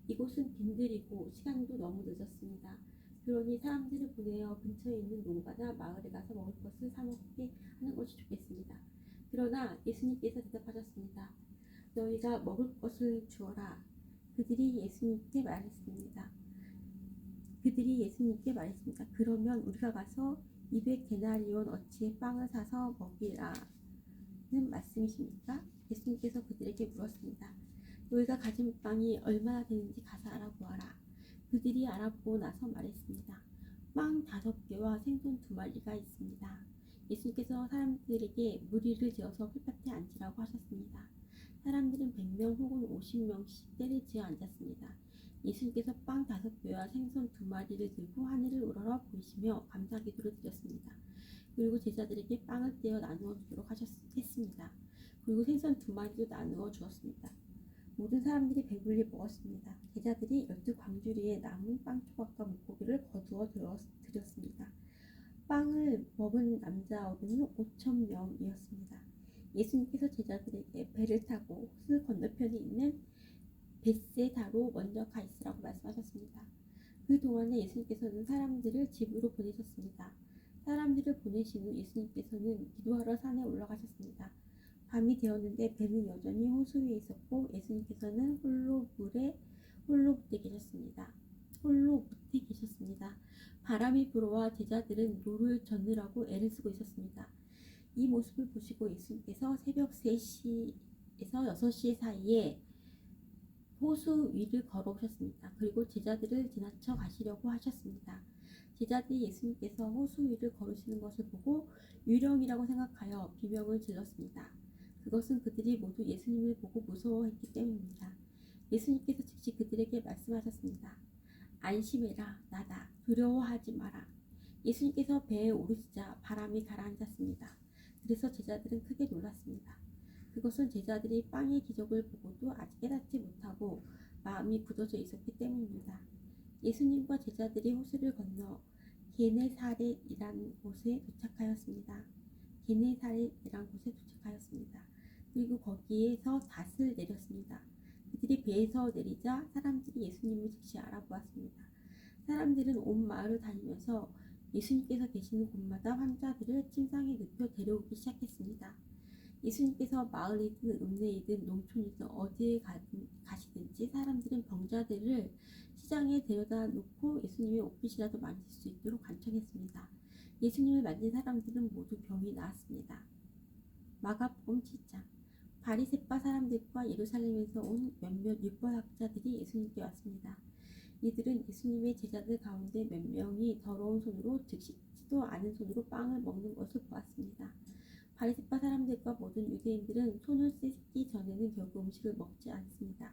이곳은 빈들이고 시간도 너무 늦었습니다. 그러니 사람들을 보내어 근처에 있는 농가나 마을에 가서 먹을 것을 사 먹게 하는 것이 좋겠습니다. 그러나 예수님께서 대답하셨습니다. 너희가 먹을 것을 주어라. 그들이 예수님께 말했습니다. 그러면 우리가 가서 200데나리온 어치의 빵을 사서 먹이라는 말씀이십니까? 예수님께서 그들에게 물었습니다. 너희가 가진 빵이 얼마나 되는지 가서 알아보아라. 그들이 알아보고 나서 말했습니다. 빵 5개와 생선 2마리가 있습니다. 예수님께서 사람들에게 무리를 지어서 풀밭에 앉으라고 하셨습니다. 사람들은 100명 혹은 50명씩 때를 지어 앉았습니다. 예수님께서 빵 5개와 생선 2마리를 들고 하늘을 우러러 보이시며 감사기도를 드렸습니다. 그리고 제자들에게 빵을 떼어 나누어 주도록 했습니다. 그리고 생선 2마리도 나누어 주었습니다. 모든 사람들이 배불리 먹었습니다. 제자들이 12광주리에 남은 빵 조각과 물고기를 거두어 드렸습니다. 빵을 먹은 남자 어른은 5,000명이었습니다. 예수님께서 제자들에게 배를 타고 호수 건너편에 있는 벳세다로 먼저 가 있으라고 말씀하셨습니다. 그 동안에 예수님께서는 사람들을 집으로 보내셨습니다. 사람들을 보내신 후 예수님께서는 기도하러 산에 올라가셨습니다. 밤이 되었는데 배는 여전히 호수 위에 있었고 예수님께서는 홀로 못에 계셨습니다. 바람이 불어와 제자들은 노를 젓느라고 애를 쓰고 있었습니다. 이 모습을 보시고 예수님께서 새벽 3시에서 6시 사이에 호수 위를 걸어오셨습니다. 그리고 제자들을 지나쳐 가시려고 하셨습니다. 제자들이 예수님께서 호수 위를 걸으시는 것을 보고 유령이라고 생각하여 비명을 질렀습니다. 그것은 그들이 모두 예수님을 보고 무서워했기 때문입니다. 예수님께서 즉시 그들에게 말씀하셨습니다. 안심해라, 나다. 두려워하지 마라. 예수님께서 배에 오르시자 바람이 가라앉았습니다. 그래서 제자들은 크게 놀랐습니다. 그것은 제자들이 빵의 기적을 보고도 아직 깨닫지 못하고 마음이 굳어져 있었기 때문입니다. 예수님과 제자들이 호수를 건너 게네사렛이란 곳에 도착하였습니다. 그리고 거기에서 닷을 내렸습니다. 그들이 배에서 내리자 사람들이 예수님을 즉시 알아보았습니다. 사람들은 온 마을을 다니면서 예수님께서 계시는 곳마다 환자들을 침상에 눕혀 데려오기 시작했습니다. 예수님께서 마을이든 읍내이든 농촌이든 어디에 가시든지 사람들은 병자들을 시장에 데려다 놓고 예수님의 옷깃이라도 만질 수 있도록 간청했습니다. 예수님을 만진 사람들은 모두 병이 나았습니다. 마가복음 7장. 바리새파 사람들과 예루살렘에서 온 몇몇 율법학자들이 예수님께 왔습니다. 이들은 예수님의 제자들 가운데 몇 명이 더러운 손으로 즉 씻지도 않은 손으로 빵을 먹는 것을 보았습니다. 바리새파 사람들과 모든 유대인들은 손을 씻기 전에는 결국 음식을 먹지 않습니다.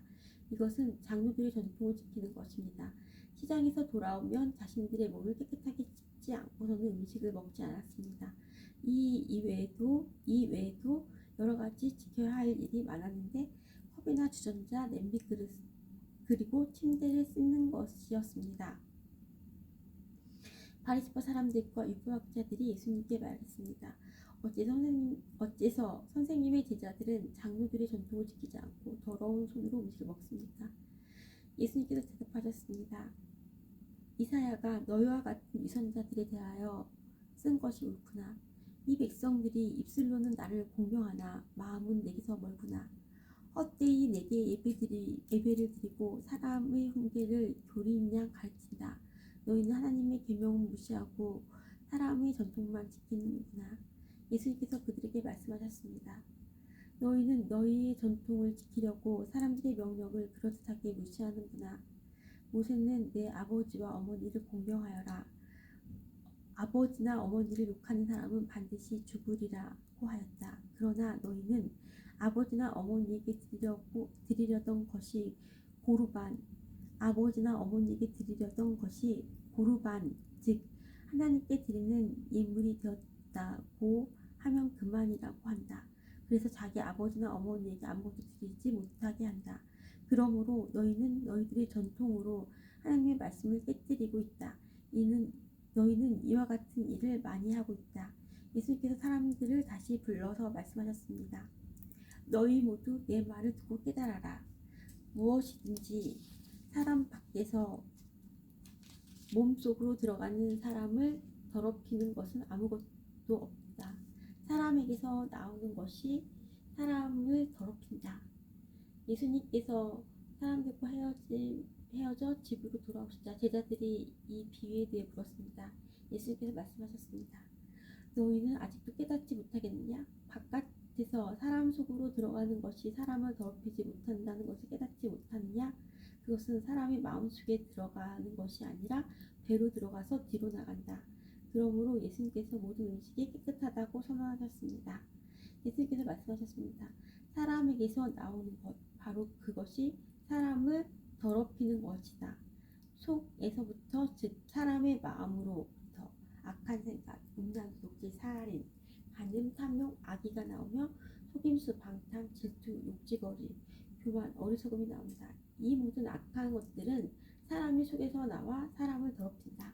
이것은 장로들의 전통을 지키는 것입니다. 시장에서 돌아오면 자신들의 몸을 깨끗하게 씻지 않고서는 음식을 먹지 않았습니다. 이외에도 여러 가지 지켜야 할 일이 많았는데 컵이나 주전자, 냄비 그릇 그리고 침대를 씻는 것이었습니다. 바리새파 사람들과 율법학자들이 예수님께 말했습니다. 어째서 선생님의 제자들은 장로들의 전통을 지키지 않고 더러운 손으로 음식을 먹습니까? 예수님께서 대답하셨습니다. 이사야가 너희와 같은 위선자들에 대하여 쓴 것이 옳구나. 이 백성들이 입술로는 나를 공경하나 마음은 내게서 멀구나. 헛되이 내게 예배를 드리고 사람의 훈계를 교리인 양 가르친다. 너희는 하나님의 계명을 무시하고 사람의 전통만 지키는구나. 예수님께서 그들에게 말씀하셨습니다. 너희는 너희의 전통을 지키려고 사람들의 명령을 그럴듯하게 무시하는구나. 모세는 내 아버지와 어머니를 공경하여라. 아버지나 어머니를 욕하는 사람은 반드시 죽으리라고 하였다. 그러나 너희는 아버지나 어머니에게 드리려던 것이 고르반, 즉 하나님께 드리는 예물이 되었다고 하면 그만이라고 한다. 그래서 자기 아버지나 어머니에게 아무것도 드리지 못하게 한다. 그러므로 너희는 너희들의 전통으로 하나님의 말씀을 깨뜨리고 있다. 너희는 이와 같은 일을 많이 하고 있다. 예수님께서 사람들을 다시 불러서 말씀하셨습니다. 너희 모두 내 말을 듣고 깨달아라. 무엇이든지 사람 밖에서 몸속으로 들어가는 사람을 더럽히는 것은 아무것도 없다. 사람에게서 나오는 것이 사람을 더럽힌다. 예수님께서 사람들과 헤어져 집으로 돌아오시자 제자들이 이 비유에 대해 물었습니다. 예수님께서 말씀하셨습니다. 너희는 아직도 깨닫지 못하겠느냐? 바깥에서 사람 속으로 들어가는 것이 사람을 더럽히지 못한다는 것을 깨닫지 못하느냐? 그것은 사람의 마음속에 들어가는 것이 아니라 배로 들어가서 뒤로 나간다. 그러므로 예수님께서 모든 음식이 깨끗하다고 선언하셨습니다. 예수님께서 말씀하셨습니다. 사람에게서 나오는 것, 바로 그것이 사람을 더럽히는 것이다. 속에서부터, 즉 사람의 마음으로부터 악한 생각, 음란, 독질, 살인, 간음, 탐욕, 악의가 나오며 속임수, 방탕, 질투, 욕지거리, 교만, 어리석음이 나온다. 이 모든 악한 것들은 사람의 속에서 나와 사람을 더럽힌다.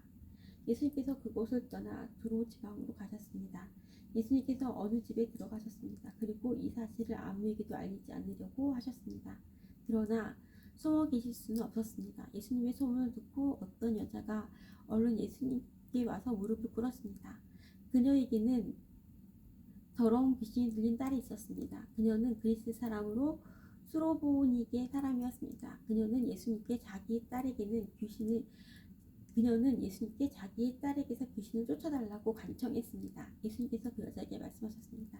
예수님께서 그곳을 떠나 두로 지방으로 가셨습니다. 예수님께서 어느 집에 들어가셨습니다. 그리고 이 사실을 아무에게도 알리지 않으려고 하셨습니다. 그러나 숨어 계실 수는 없었습니다. 예수님의 소문을 듣고 어떤 여자가 얼른 예수님께 와서 무릎을 꿇었습니다. 그녀에게는 더러운 귀신이 들린 딸이 있었습니다. 그녀는 그리스 사람으로 수로보니게 사람이었습니다. 그녀는 예수님께 자기 딸에게서 귀신을 쫓아달라고 간청했습니다. 예수님께서 그 여자에게 말씀하셨습니다.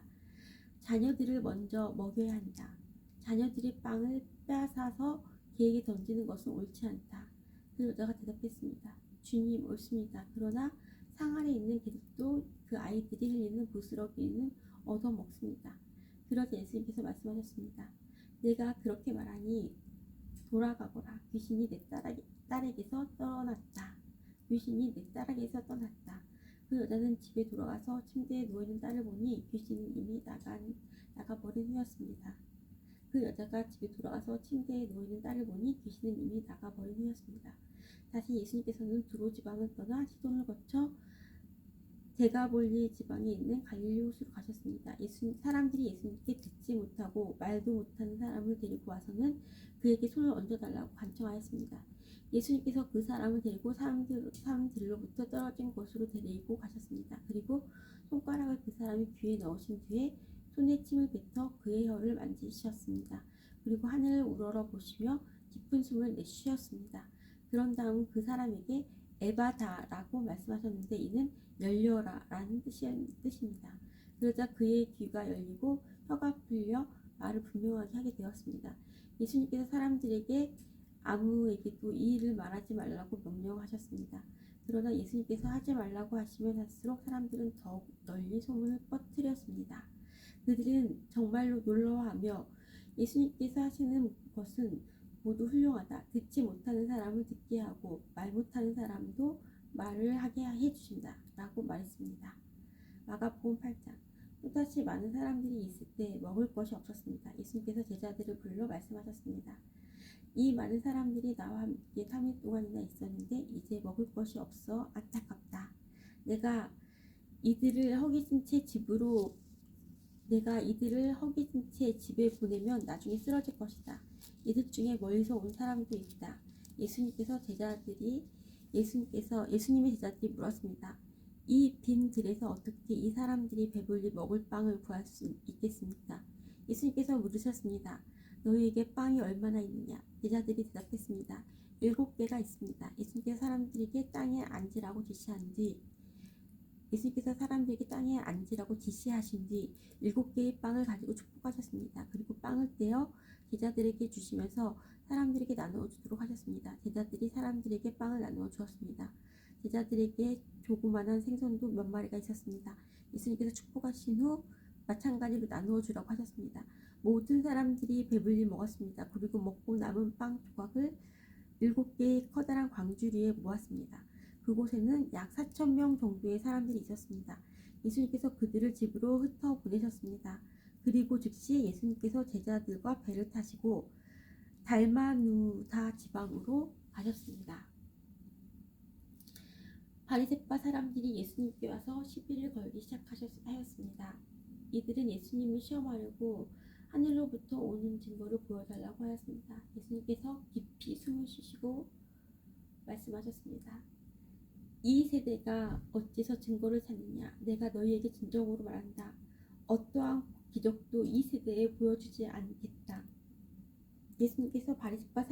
자녀들을 먼저 먹여야 한다. 자녀들이 빵을 빼앗아서 개에게 던지는 것은 옳지 않다. 그 여자가 대답했습니다. 주님, 옳습니다. 그러나 상 아래 있는 개들도 그 아이들이 흘리는 부스러기는 얻어먹습니다. 그러자 예수님께서 말씀하셨습니다. 내가 그렇게 말하니 돌아가거라. 귀신이 내 딸에게서 떠났다. 귀신이 내 딸에게서 떠났다. 그 여자는 집에 돌아가서 침대에 누워있는 딸을 보니 귀신은 이미 나가버린 후였습니다. 그 여자가 집에 돌아가서 침대에 누워있는 딸을 보니 귀신은 이미 나가버린 후였습니다. 다시 예수님께서는 두로 지방을 떠나 시돈을 거쳐 데가볼리 지방에 있는 갈릴리 호수로 가셨습니다. 사람들이 예수님께 듣지 못하고 말도 못하는 사람을 데리고 와서는 그에게 손을 얹어달라고 간청하였습니다. 예수님께서 그 사람을 데리고 사람들로부터 떨어진 곳으로 데리고 가셨습니다. 그리고 손가락을 그 사람의 귀에 넣으신 뒤에 손에 침을 뱉어 그의 혀를 만지셨습니다. 그리고 하늘을 우러러 보시며 깊은 숨을 내쉬었습니다. 그런 다음 그 사람에게 에바다라고 말씀하셨는데 이는 열려라 라는 뜻입니다. 그러자 그의 귀가 열리고 혀가 풀려 말을 분명하게 하게 되었습니다. 예수님께서 사람들에게 아무에게도 이 일을 말하지 말라고 명령하셨습니다. 그러나 예수님께서 하지 말라고 하시면 할수록 사람들은 더욱 널리 소문을 퍼뜨렸습니다. 그들은 정말로 놀라워하며 예수님께서 하시는 것은 모두 훌륭하다. 듣지 못하는 사람을 듣게 하고 말 못하는 사람도 말을 하게 해주신다. 라고 말했습니다. 마가복음 8장. 또다시 많은 사람들이 있을 때 먹을 것이 없었습니다. 예수님께서 제자들을 불러 말씀하셨습니다. 이 많은 사람들이 나와 함께 3일 동안이나 있었는데 이제 먹을 것이 없어 안타깝다. 내가 이들을 허기진 채 집에 보내면 나중에 쓰러질 것이다. 이들 중에 멀리서 온 사람도 있다. 예수님의 제자들이 물었습니다. 이 빈 들에서 어떻게 이 사람들이 배불리 먹을 빵을 구할 수 있겠습니까? 예수님께서 물으셨습니다. 너희에게 빵이 얼마나 있느냐? 제자들이 대답했습니다. 7개가 있습니다. 예수님께서 사람들에게 땅에 앉으라고 지시하신 뒤 7개의 빵을 가지고 축복하셨습니다. 그리고 빵을 떼어 제자들에게 주시면서 사람들에게 나누어 주도록 하셨습니다. 제자들이 사람들에게 빵을 나누어 주었습니다. 제자들에게 조그만한 생선도 몇 마리가 있었습니다. 예수님께서 축복하신 후 마찬가지로 나누어 주라고 하셨습니다. 모든 사람들이 배불리 먹었습니다. 그리고 먹고 남은 빵 조각을 7개의 커다란 광주리에 모았습니다. 그곳에는 약 4,000명 정도의 사람들이 있었습니다. 예수님께서 그들을 집으로 흩어 보내셨습니다. 그리고 즉시 예수님께서 제자들과 배를 타시고 달마누다 지방으로 가셨습니다. 바리새파 사람들이 예수님께 와서 시비를 걸기 시작하였습니다. 이들은 예수님을 시험하려고 하늘로부터 오는 증거를 보여달라고 하였습니다. 예수님께서 깊이 숨을 쉬시고 말씀하셨습니다. 이 세대가 어째서 증거를 찾느냐? 내가 너희에게 진정으로 말한다. 어떠한 기적도 이 세대에 보여주지 않겠다. 예수님께서 바리새파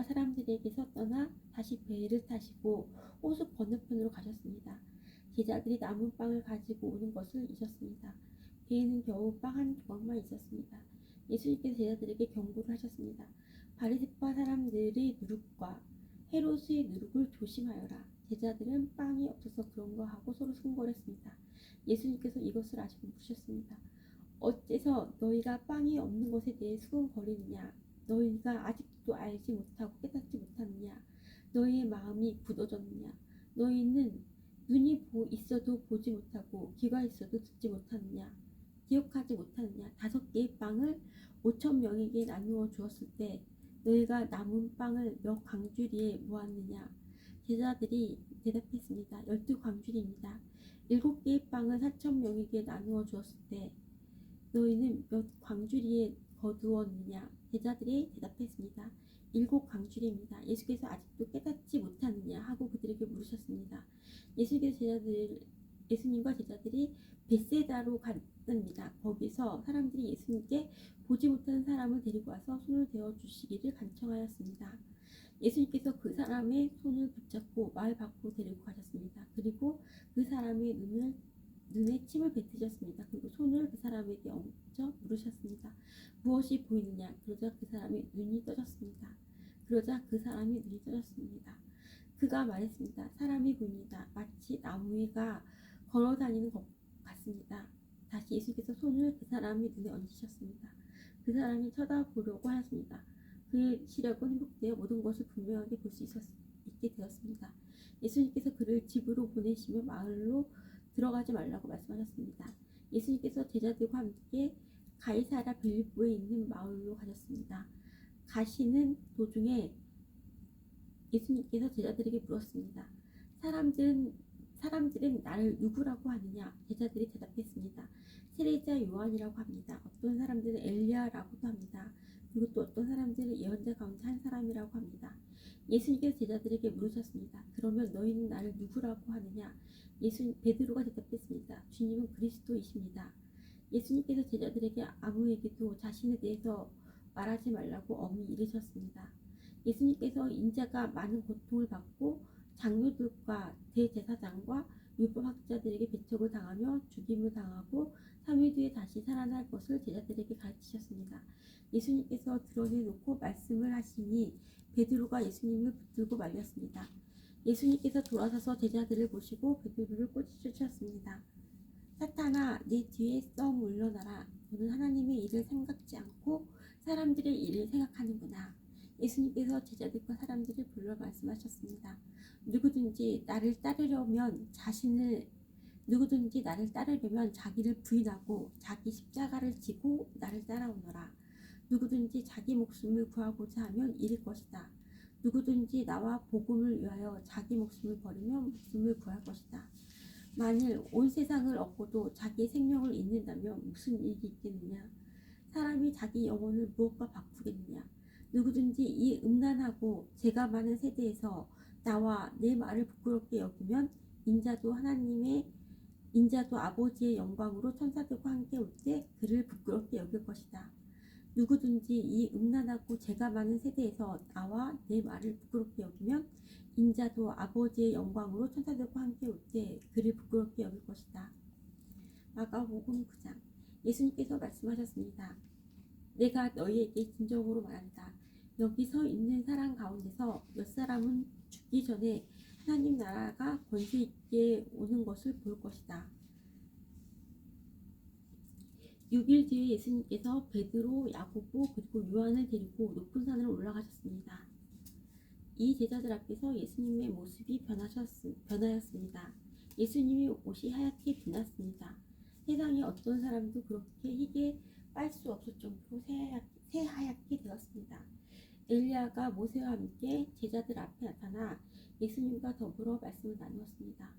사람들에게서 떠나 다시 배를 타시고 호수 건너편으로 가셨습니다. 제자들이 남은 빵을 가지고 오는 것을 잊었습니다. 배에는 겨우 빵 한 조각만 있었습니다. 예수님께서 제자들에게 경고를 하셨습니다. 바리새파 사람들의 누룩과 헤롯의 누룩을 조심하여라. 제자들은 빵이 없어서 그런가 하고 서로 수군거렸습니다. 예수님께서 이것을 아시고 물으셨습니다. 어째서 너희가 빵이 없는 것에 대해 수군거리느냐? 너희가 아직도 알지 못하고 깨닫지 못하느냐? 너희의 마음이 굳어졌느냐? 너희는 눈이 있어도 보지 못하고 귀가 있어도 듣지 못하느냐? 기억하지 못하느냐? 5개의 빵을 5,000명에게 나누어 주었을 때 너희가 남은 빵을 몇 광주리에 모았느냐? 제자들이 대답했습니다. 12광주리입니다. 7개의 빵을 4,000명에게 나누어 주었을 때 너희는 몇 광주리에 거두었느냐? 제자들이 대답했습니다. 7광주리입니다. 예수께서 아직도 깨닫지 못하느냐? 하고 그들에게 물으셨습니다. 예수님과 제자들이 벳세다로 갔습니다. 거기서 사람들이 예수님께 보지 못하는 사람을 데리고 와서 손을 대어 주시기를 간청하였습니다. 예수님께서 그 사람의 손을 붙잡고 마을 밖으로 데리고 가셨습니다. 그리고 그 사람의 눈에 침을 뱉으셨습니다. 그리고 손을 그 사람에게 얹어 물으셨습니다. 무엇이 보이느냐? 그러자 그 사람의 눈이 떠졌습니다. 그가 말했습니다. 사람이 보입니다. 마치 나무가 걸어다니는 것 같습니다. 다시 예수께서 손을 그 사람의 눈에 얹으셨습니다. 그 사람이 쳐다보려고 하였습니다. 그의 시력은 회복되어 모든 것을 분명하게 볼 수 있게 되었습니다. 예수님께서 그를 집으로 보내시며 마을로 들어가지 말라고 말씀하셨습니다. 예수님께서 제자들과 함께 가이사랴 빌립보에 있는 마을로 가셨습니다. 가시는 도중에 예수님께서 제자들에게 물었습니다. 사람들은 나를 누구라고 하느냐? 제자들이 대답했습니다. 세례자 요한이라고 합니다. 어떤 사람들은 엘리야라고도 합니다. 그리고 또 어떤 사람들은 예언자 가운데 한 사람이라고 합니다. 예수님께서 제자들에게 물으셨습니다. 그러면 너희는 나를 누구라고 하느냐? 베드로가 대답했습니다. 주님은 그리스도이십니다. 예수님께서 제자들에게 아무에게도 자신에 대해서 말하지 말라고 엄히 이르셨습니다. 예수님께서 인자가 많은 고통을 받고 장로들과 대제사장과 율법학자들에게 배척을 당하며 죽임을 당하고 살아날 것을 제자들에게 가르치셨습니다. 예수님께서 드러내놓고 말씀을 하시니 베드로가 예수님을 붙들고 말렸습니다. 예수님께서 돌아서서 제자들을 보시고 베드로를 꼬집으셨습니다. 사탄아, 내 뒤에 썩 물러나라. 너는 하나님의 일을 생각지 않고 사람들의 일을 생각하는구나. 예수님께서 제자들과 사람들을 불러 말씀하셨습니다. 누구든지 나를 따르려면 자기를 부인하고 자기 십자가를 지고 나를 따라오너라. 누구든지 자기 목숨을 구하고자 하면 잃을 것이다. 누구든지 나와 복음을 위하여 자기 목숨을 버리면 목숨을 구할 것이다. 만일 온 세상을 얻고도 자기의 생명을 잃는다면 무슨 이익이 있겠느냐? 사람이 자기 영혼을 무엇과 바꾸겠느냐? 누구든지 이 음란하고 죄가 많은 세대에서 나와 내 말을 부끄럽게 여기면 인자도 아버지의 영광으로 천사들과 함께 올 때 그를 부끄럽게 여길 것이다. 누구든지 이 음란하고 죄가 많은 세대에서 나와 내 말을 부끄럽게 여기면 인자도 아버지의 영광으로 천사들과 함께 올 때 그를 부끄럽게 여길 것이다. 마가복음 9장. 예수님께서 말씀하셨습니다. 내가 너희에게 진정으로 말한다. 여기 서 있는 사람 가운데서 몇 사람은 죽기 전에 하나님 나라가 권세 있게 오는 것을 볼 것이다. 6일 뒤에 예수님께서 베드로, 야고보 그리고 요한을 데리고 높은 산으로 올라가셨습니다. 이 제자들 앞에서 예수님의 모습이 변하였습니다. 예수님의 옷이 하얗게 빛났습니다. 세상에 어떤 사람도 그렇게 희게 빨 수 없을 정도로 새하얗게 되었습니다. 엘리야가 모세와 함께 제자들 앞에 나타나 예수님과 더불어 말씀을 나누었습니다.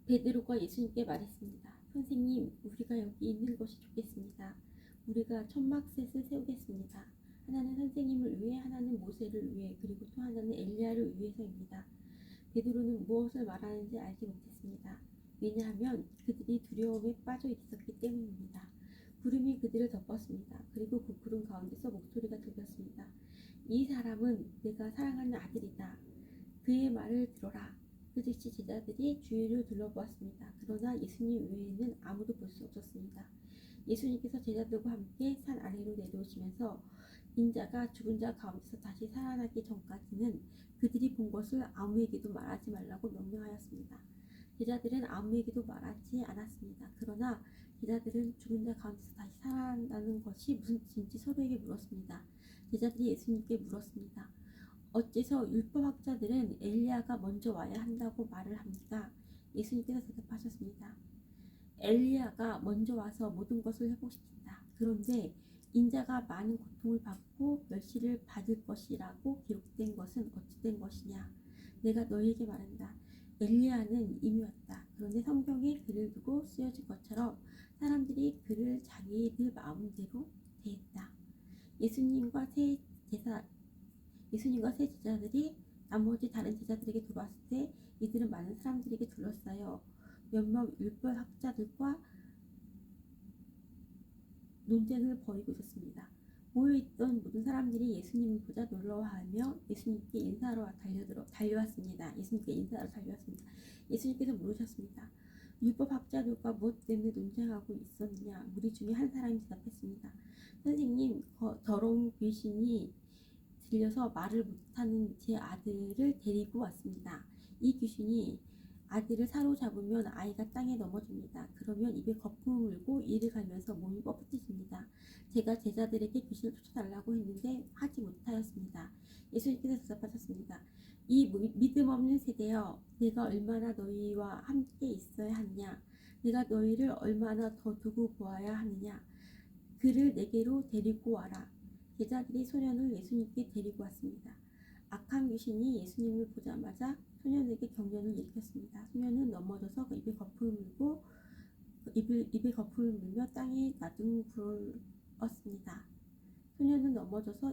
베드로가 예수님께 말했습니다. 선생님, 우리가 여기 있는 것이 좋겠습니다. 우리가 천막셋을 세우겠습니다. 하나는 선생님을 위해, 하나는 모세를 위해, 그리고 또 하나는 엘리야를 위해서입니다. 베드로는 무엇을 말하는지 알지 못했습니다. 왜냐하면 그들이 두려움에 빠져 있었기 때문입니다. 구름이 그들을 덮었습니다. 그리고 그 구름 가운데서 목소리가 들렸습니다. 이 사람은 내가 사랑하는 아들이다. 그의 말을 들어라. 그 즉시 제자들이 주위를 둘러보았습니다. 그러나 예수님 외에는 아무도 볼 수 없었습니다. 예수님께서 제자들과 함께 산 아래로 내려오시면서 인자가 죽은 자 가운데서 다시 살아나기 전까지는 그들이 본 것을 아무에게도 말하지 말라고 명령하였습니다. 제자들은 아무에게도 말하지 않았습니다. 그러나 제자들은 죽은 자 가운데서 다시 살아나는 것이 무슨 뜻인지 서로에게 물었습니다. 제자들이 예수님께 물었습니다. 어째서 율법학자들은 엘리야가 먼저 와야 한다고 말을 합니까? 예수님께서 대답하셨습니다. 엘리야가 먼저 와서 모든 것을 회복시킨다. 그런데 인자가 많은 고통을 받고 멸시를 받을 것이라고 기록된 것은 어찌 된 것이냐? 내가 너희에게 말한다. 엘리야는 이미 왔다. 그런데 성경에 그를 두고 쓰여진 것처럼 사람들이 그를 자기들 마음대로 대했다. 예수님과 세 제자들이 나머지 다른 제자들에게 돌아왔을 때 이들은 많은 사람들에게 둘러싸여 몇몇 율법학자들과 논쟁을 벌이고 있었습니다. 모여있던 모든 사람들이 예수님을 보자 놀라워하며 예수님께 인사하러 달려왔습니다. 예수님께서 물으셨습니다. 율법학자들과 무엇 때문에 논쟁하고 있었느냐? 무리 중에 한 사람이 대답했습니다. 선생님, 더러운 귀신이 들려서 말을 못하는 제 아들을 데리고 왔습니다. 이 귀신이 아들을 사로잡으면 아이가 땅에 넘어집니다. 그러면 입에 거품을 물고 이를 갈면서 몸이 뻣뻣해집니다. 제가 제자들에게 귀신을 쫓아달라고 했는데 하지 못하였습니다. 예수님께서 대답하셨습니다. 이 믿음 없는 세대여, 내가 얼마나 너희와 함께 있어야 하느냐? 내가 너희를 얼마나 더 두고 보아야 하느냐? 그를 내게로 데리고 와라. 제자들이 소년을 예수님께 데리고 왔습니다. 악한 귀신이 예수님을 보자마자 소년에게 경련을 일으켰습니다. 소년은 넘어져서 입에 거품을 물며 땅에 나둥굴었습니다. 소년은 넘어져서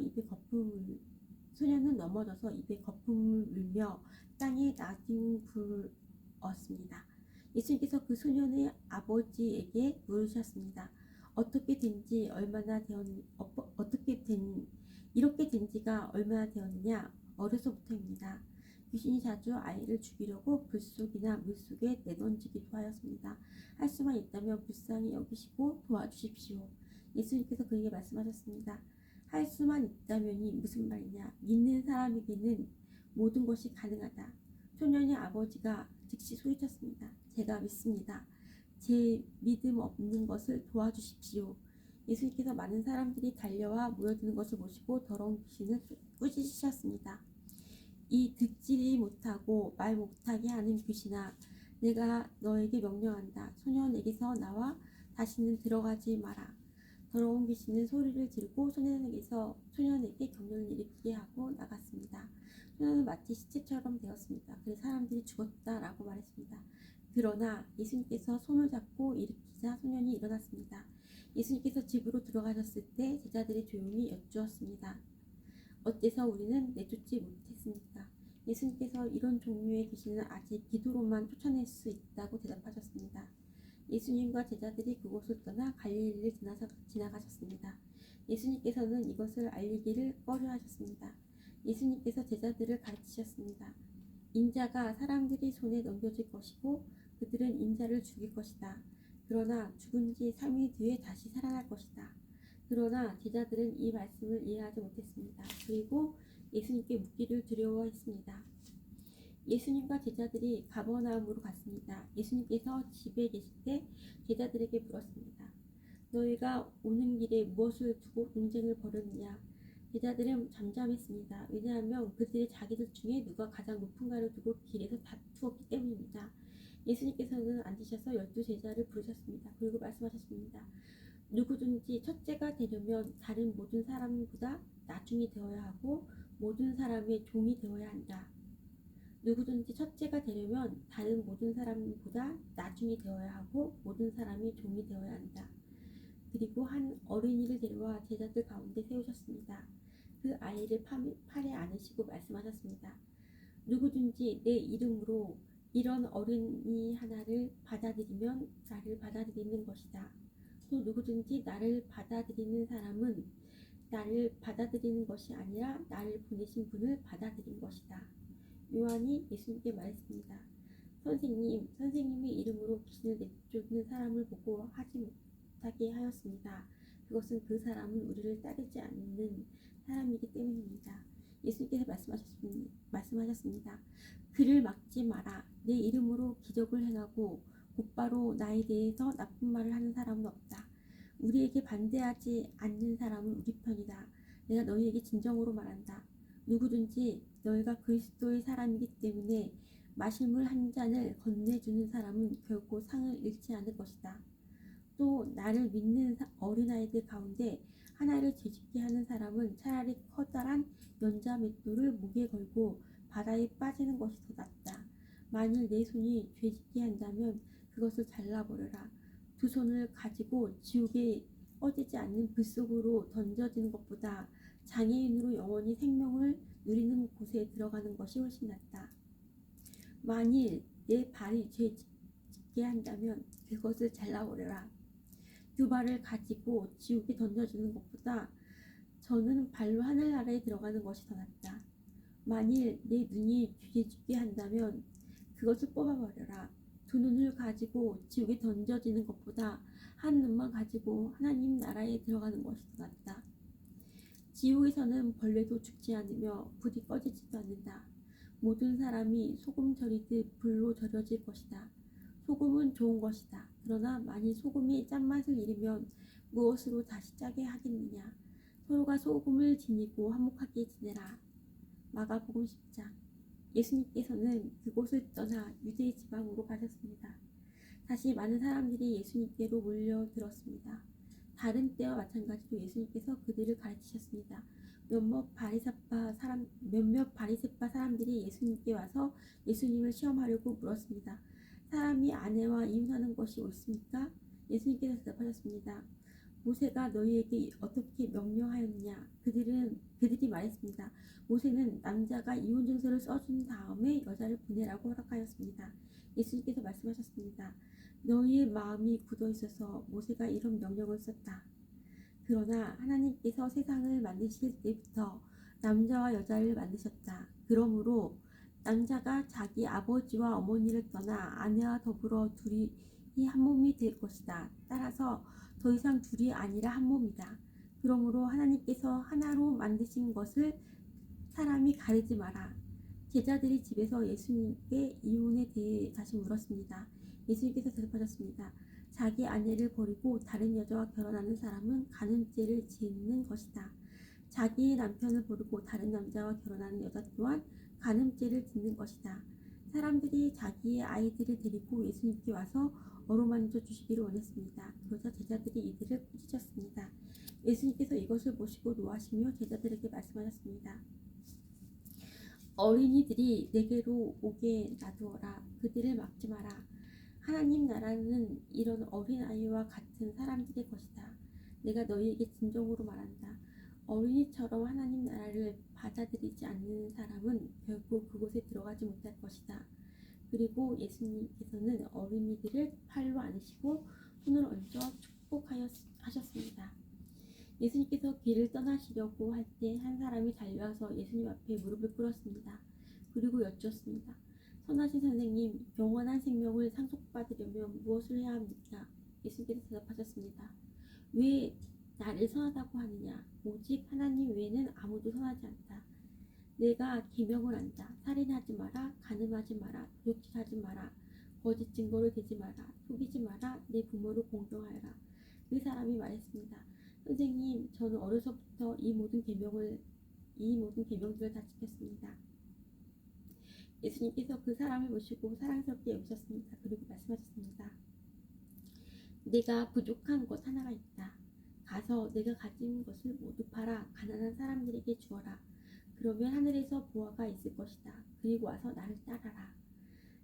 입에 거품을 물며 땅에 나둥굴었습니다. 예수님께서 그 소년의 아버지에게 물으셨습니다. 이렇게 된 지가 얼마나 되었느냐? 어려서부터입니다. 귀신이 자주 아이를 죽이려고 불속이나 물속에 내던지기도 하였습니다. 할 수만 있다면 불쌍히 여기시고 도와주십시오. 예수님께서 그에게 말씀하셨습니다. 할 수만 있다면이 무슨 말이냐? 믿는 사람에게는 모든 것이 가능하다. 소년의 아버지가 즉시 소리쳤습니다. 제가 믿습니다. 제 믿음 없는 것을 도와주십시오. 예수님께서 많은 사람들이 달려와 모여드는 것을 보시고 더러운 귀신을 꾸짖으셨습니다. 이 듣지 못하고 말 못하게 하는 귀신아, 내가 너에게 명령한다. 소년에게서 나와 다시는 들어가지 마라. 더러운 귀신은 소리를 지르고 소년에게 경련을 일으키게 하고 나갔습니다. 소년은 마치 시체처럼 되었습니다. 그래서 사람들이 죽었다라고 말했습니다. 그러나 예수님께서 손을 잡고 일으키자 소년이 일어났습니다. 예수님께서 집으로 들어가셨을 때 제자들이 조용히 여쭈었습니다. 어째서 우리는 내쫓지 못했습니까? 예수님께서 이런 종류의 귀신은 아직 기도로만 쫓아낼 수 있다고 대답하셨습니다. 예수님과 제자들이 그곳을 떠나 갈릴리를 지나가셨습니다. 예수님께서는 이것을 알리기를 꺼려하셨습니다. 예수님께서 제자들을 가르치셨습니다. 인자가 사람들이 손에 넘겨질 것이고 그들은 인자를 죽일 것이다. 그러나 죽은 지 3일 뒤에 다시 살아날 것이다. 그러나 제자들은 이 말씀을 이해하지 못했습니다. 그리고 예수님께 묻기를 두려워했습니다. 예수님과 제자들이 가버나움으로 갔습니다. 예수님께서 집에 계실 때 제자들에게 물었습니다. 너희가 오는 길에 무엇을 두고 논쟁을 벌였느냐? 제자들은 잠잠했습니다. 왜냐하면 그들이 자기들 중에 누가 가장 높은 가를 두고 길에서 다투었기 때문입니다. 예수님께서는 앉으셔서 12제자를 부르셨습니다. 그리고 말씀하셨습니다. 누구든지 첫째가 되려면 다른 모든 사람보다 나중이 되어야 하고 모든 사람의 종이 되어야 한다. 누구든지 첫째가 되려면 다른 모든 사람보다 나중이 되어야 하고 모든 사람의 종이 되어야 한다. 그리고 한 어린이를 데려와 제자들 가운데 세우셨습니다. 그 아이를 팔에 안으시고 말씀하셨습니다. 누구든지 내 이름으로 이런 어린이 하나를 받아들이면 나를 받아들이는 것이다. 또 누구든지 나를 받아들이는 사람은 나를 받아들이는 것이 아니라 나를 보내신 분을 받아들인 것이다. 요한이 예수님께 말했습니다. 선생님의 이름으로 귀신을 내쫓는 사람을 보고 하지 못하게 하였습니다. 그것은 그 사람은 우리를 따르지 않는 사람이기 때문입니다. 예수님께서 말씀하셨습니다. 그를 막지 마라. 내 이름으로 기적을 행하고 곧바로 나에 대해서 나쁜 말을 하는 사람은 없다. 우리에게 반대하지 않는 사람은 우리 편이다. 내가 너희에게 진정으로 말한다. 누구든지 너희가 그리스도의 사람이기 때문에 마실 물 한 잔을 건네주는 사람은 결코 상을 잃지 않을 것이다. 또 나를 믿는 어린아이들 가운데 하나를 죄짓게 하는 사람은 차라리 커다란 연자 맷돌을 목에 걸고 바다에 빠지는 것이 더 낫다. 만일 내 손이 죄짓게 한다면 그것을 잘라버려라. 두 손을 가지고 지옥에 꺼지지 않는 불 속으로 던져지는 것보다 장애인으로 영원히 생명을 누리는 곳에 들어가는 것이 훨씬 낫다. 만일 내 발이 죄짓게 한다면 그것을 잘라버려라. 두 발을 가지고 지옥에 던져지는 것보다 저는 발로 하늘나라에 들어가는 것이 더 낫다. 만일 내 눈이 죄짓게 한다면 그것을 뽑아버려라. 두 눈을 가지고 지옥에 던져지는 것보다 한 눈만 가지고 하나님 나라에 들어가는 것이 더 낫다. 지옥에서는 벌레도 죽지 않으며 불이 꺼지지도 않는다. 모든 사람이 소금 절이듯 불로 절여질 것이다. 소금은 좋은 것이다. 그러나 만일 소금이 짠맛을 잃으면 무엇으로 다시 짜게 하겠느냐. 서로가 소금을 지니고 화목하게 지내라. 마가복음 10장. 예수님께서는 그곳을 떠나 유대 지방으로 가셨습니다. 다시 많은 사람들이 예수님께로 몰려들었습니다. 다른 때와 마찬가지로 예수님께서 그들을 가르치셨습니다. 몇몇 바리새파 사람들이 예수님께 와서 예수님을 시험하려고 물었습니다. 사람이 아내와 이혼하는 것이 옳습니까? 예수님께서 대답하셨습니다. 모세가 너희에게 어떻게 명령하였느냐? 그들이 말했습니다. 모세는 남자가 이혼 증서를 써준 다음에 여자를 보내라고 허락하였습니다. 예수님께서 말씀하셨습니다. 너희의 마음이 굳어 있어서 모세가 이런 명령을 썼다. 그러나 하나님께서 세상을 만드실 때부터 남자와 여자를 만드셨다. 그러므로 남자가 자기 아버지와 어머니를 떠나 아내와 더불어 둘이 한 몸이 될 것이다. 따라서 더 이상 둘이 아니라 한 몸이다. 그러므로 하나님께서 하나로 만드신 것을 사람이 가르지 마라. 제자들이 집에서 예수님께 이혼에 대해 다시 물었습니다. 예수님께서 대답하셨습니다. 자기 아내를 버리고 다른 여자와 결혼하는 사람은 간음죄를 짓는 것이다. 자기의 남편을 버리고 다른 남자와 결혼하는 여자 또한 간음죄를 짓는 것이다. 사람들이 자기의 아이들을 데리고 예수님께 와서 어루만져 주시기를 원했습니다. 그러자 제자들이 이들을 꾸짖었습니다. 예수님께서 이것을 보시고 노하시며 제자들에게 말씀하셨습니다. 어린이들이 내게로 오게 놔두어라. 그들을 막지 마라. 하나님 나라는 이런 어린아이와 같은 사람들의 것이다. 내가 너희에게 진정으로 말한다. 어린이처럼 하나님 나라를 받아들이지 않는 사람은 결국 그곳에 들어가지 못할 것이다. 그리고 예수님께서는 어린이들을 팔로 안으시고 손을 얹어 축복하셨습니다. 예수님께서 길을 떠나시려고 할 때 한 사람이 달려와서 예수님 앞에 무릎을 꿇었습니다. 그리고 여쭈었습니다. 선하신 선생님, 영원한 생명을 상속받으려면 무엇을 해야 합니까? 예수님께서 대답하셨습니다. 왜 나를 선하다고 하느냐? 오직 하나님 외에는 아무도 선하지 않다. 내가 계명을 안다. 살인하지 마라, 간음하지 마라, 도둑질하지 마라, 거짓 증거를 대지 마라, 속이지 마라, 내 부모를 공경하여라. 그 사람이 말했습니다. 선생님, 저는 어려서부터 이 모든 계명들을 다 지켰습니다. 예수님께서 그 사람을 보시고 사랑스럽게 여기셨습니다. 그리고 말씀하셨습니다. 내가 부족한 것 하나가 있다. 가서 내가 가진 것을 모두 팔아 가난한 사람들에게 주어라. 그러면 하늘에서 보화가 있을 것이다. 그리고 와서 나를 따라라.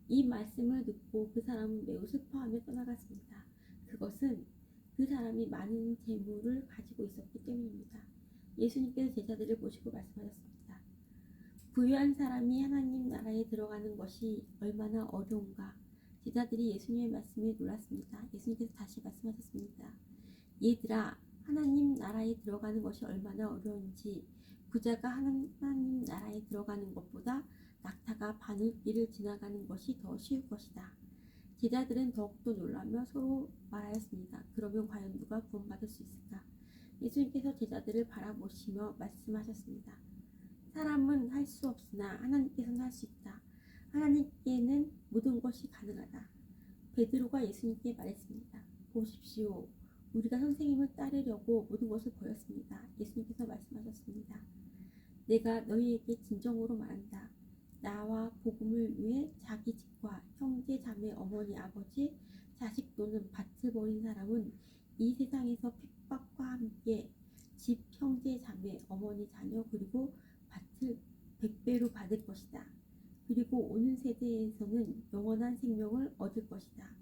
이 말씀을 듣고 그 사람은 매우 슬퍼하며 떠나갔습니다. 그것은 그 사람이 많은 재물을 가지고 있었기 때문입니다. 예수님께서 제자들을 보시고 말씀하셨습니다. 부유한 사람이 하나님 나라에 들어가는 것이 얼마나 어려운가. 제자들이 예수님의 말씀에 놀랐습니다. 예수님께서 다시 말씀하셨습니다. 얘들아, 하나님 나라에 들어가는 것이 얼마나 어려운지 부자가 하나님 나라에 들어가는 것보다 낙타가 바늘길을 지나가는 것이 더 쉬울 것이다. 제자들은 더욱더 놀라며 서로 말하였습니다. 그러면 과연 누가 구원받을 수 있을까? 예수님께서 제자들을 바라보시며 말씀하셨습니다. 사람은 할 수 없으나 하나님께서는 할 수 있다. 하나님께는 모든 것이 가능하다. 베드로가 예수님께 말했습니다. 보십시오. 우리가 선생님을 따르려고 모든 것을 버렸습니다. 예수님께서 말씀하셨습니다. 내가 너희에게 진정으로 말한다. 나와 복음을 위해 자기 집과 형제, 자매, 어머니, 아버지, 자식 또는 밭을 버린 사람은 이 세상에서 핍박과 함께 집, 형제, 자매, 어머니, 자녀 그리고 밭을 100배로 받을 것이다. 그리고 오는 세대에서는 영원한 생명을 얻을 것이다.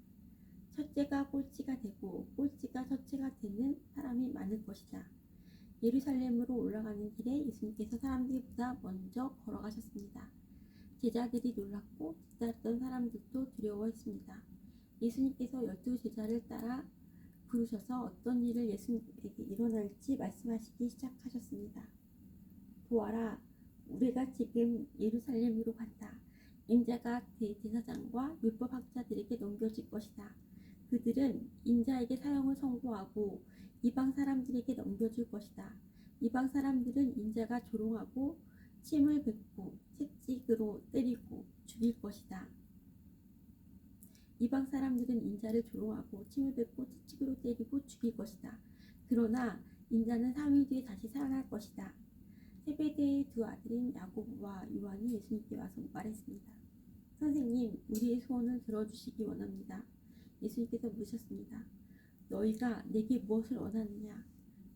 첫째가 꼴찌가 되고 꼴찌가 첫째가 되는 사람이 많을 것이다. 예루살렘으로 올라가는 길에 예수님께서 사람들보다 먼저 걸어가셨습니다. 제자들이 놀랐고 따랐던 사람들도 두려워했습니다. 예수님께서 12제자를 따라 부르셔서 어떤 일을 예수님에게 일어날지 말씀하시기 시작하셨습니다. 보아라, 우리가 지금 예루살렘으로 간다. 인자가 대제사장과 율법학자들에게 넘겨질 것이다. 그들은 인자에게 사형을 선고하고 이방 사람들에게 넘겨줄 것이다. 이방 사람들은 인자가 조롱하고 침을 뱉고 채찍으로 때리고 죽일 것이다. 이방 사람들은 인자를 조롱하고 침을 뱉고 채찍으로 때리고 죽일 것이다. 그러나 인자는 3일 뒤에 다시 살아날 것이다. 세베대의 두 아들인 야고보와 요한이 예수님께 와서 말했습니다. 선생님, 우리의 소원을 들어주시기 원합니다. 예수님께서 물으셨습니다. 너희가 내게 무엇을 원하느냐?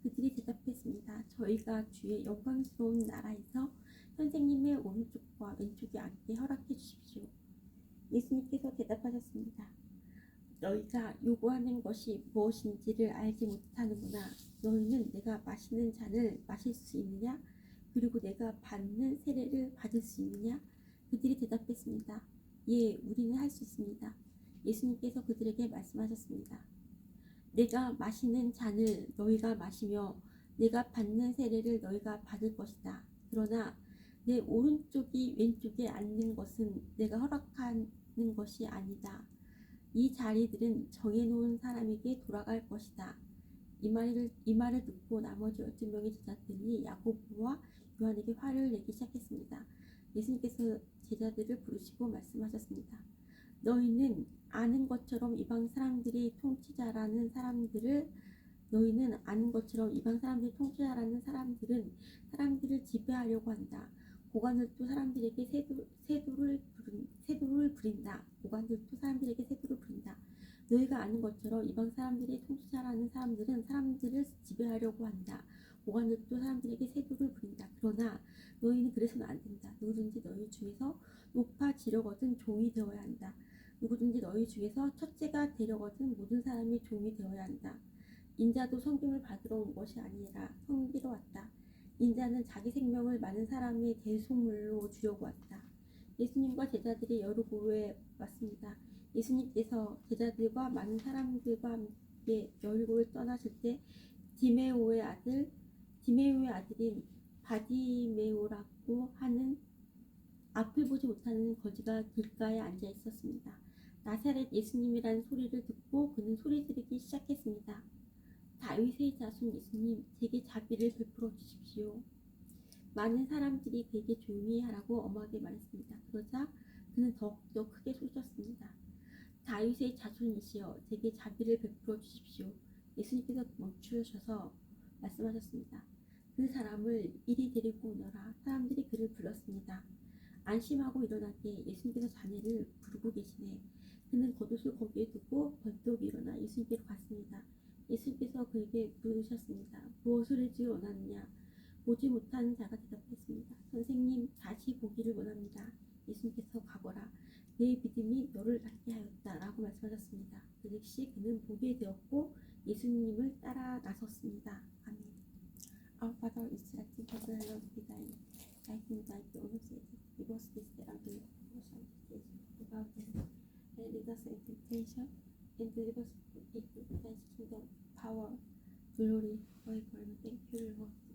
그들이 대답했습니다. 저희가 주의 영광스러운 나라에서 선생님의 오른쪽과 왼쪽에 앉게 허락해 주십시오. 예수님께서 대답하셨습니다. 너희가 요구하는 것이 무엇인지를 알지 못하는구나. 너희는 내가 마시는 잔을 마실 수 있느냐? 그리고 내가 받는 세례를 받을 수 있느냐? 그들이 대답했습니다. 예, 우리는 할 수 있습니다. 예수님께서 그들에게 말씀하셨습니다. 내가 마시는 잔을 너희가 마시며 내가 받는 세례를 너희가 받을 것이다. 그러나 내 오른쪽이 왼쪽에 앉는 것은 내가 허락하는 것이 아니다. 이 자리들은 정해놓은 사람에게 돌아갈 것이다. 이 말을 듣고 나머지 12명의 제자들이 야고보와 요한에게 화를 내기 시작했습니다. 예수님께서 제자들을 부르시고 말씀하셨습니다. 너희는 아는 것처럼 이방 사람들의 통치자라는 사람들은 사람들을 지배하려고 한다. 고관들도 사람들에게 세도를 부린다. 너희가 아는 것처럼 이방 사람들의 통치자라는 사람들은 사람들을 지배하려고 한다. 고관들도 사람들에게 세도를 부린다. 그러나 너희는 그래서는 안 된다. 누구든지 너희 중에서 높아지려거든 종이 되어야 한다. 누구든지 너희 중에서 첫째가 되려거든 모든 사람이 종이 되어야 한다. 인자도 섬김을 받으러 온 것이 아니라 섬기러 왔다. 인자는 자기 생명을 많은 사람의 대속물로 주려고 왔다. 예수님과 제자들이 여리고에 왔습니다. 예수님께서 제자들과 많은 사람들과 함께 여리고를 떠나실 때 디메오의 아들인 바디메오라고 하는 앞을 보지 못하는 거지가 길가에 앉아 있었습니다. 나사렛 예수님이라는 소리를 듣고 그는 소리 지르기 시작했습니다. 다윗의 자손 예수님, 제게 자비를 베풀어 주십시오. 많은 사람들이 그에게 조용히 하라고 엄하게 말했습니다. 그러자 그는 더욱더 크게 소리쳤습니다. 다윗의 자손이시여, 제게 자비를 베풀어 주십시오. 예수님께서 멈추셔서 말씀하셨습니다. 그 사람을 이리 데리고 오너라. 사람들이 그를 불렀습니다. 안심하고 일어나게 예수님께서 자네를 부르고 계시네. 그는 겉옷을 거기에 두고 번뜩 일어나 예수님께로 갔습니다. 예수님께서 그에게 물으셨습니다. 무엇을 해주기 원하느냐? 보지 못하는 자가 대답했습니다. 선생님, 다시 보기를 원합니다. 예수님께서 가거라. 내 믿음이 너를 낫게 하였다. 라고 말씀하셨습니다. 그 즉시 그는 보게 되었고 예수님을 따라 나섰습니다. 아멘. Our Father is selected for the Lord be thine. Thy kingdom thy throne said, give us this day our daily bread, without us, and lead us into temptation, and deliver us from evil. Thy kingdom, power, glory, forever. Thank you, Lord.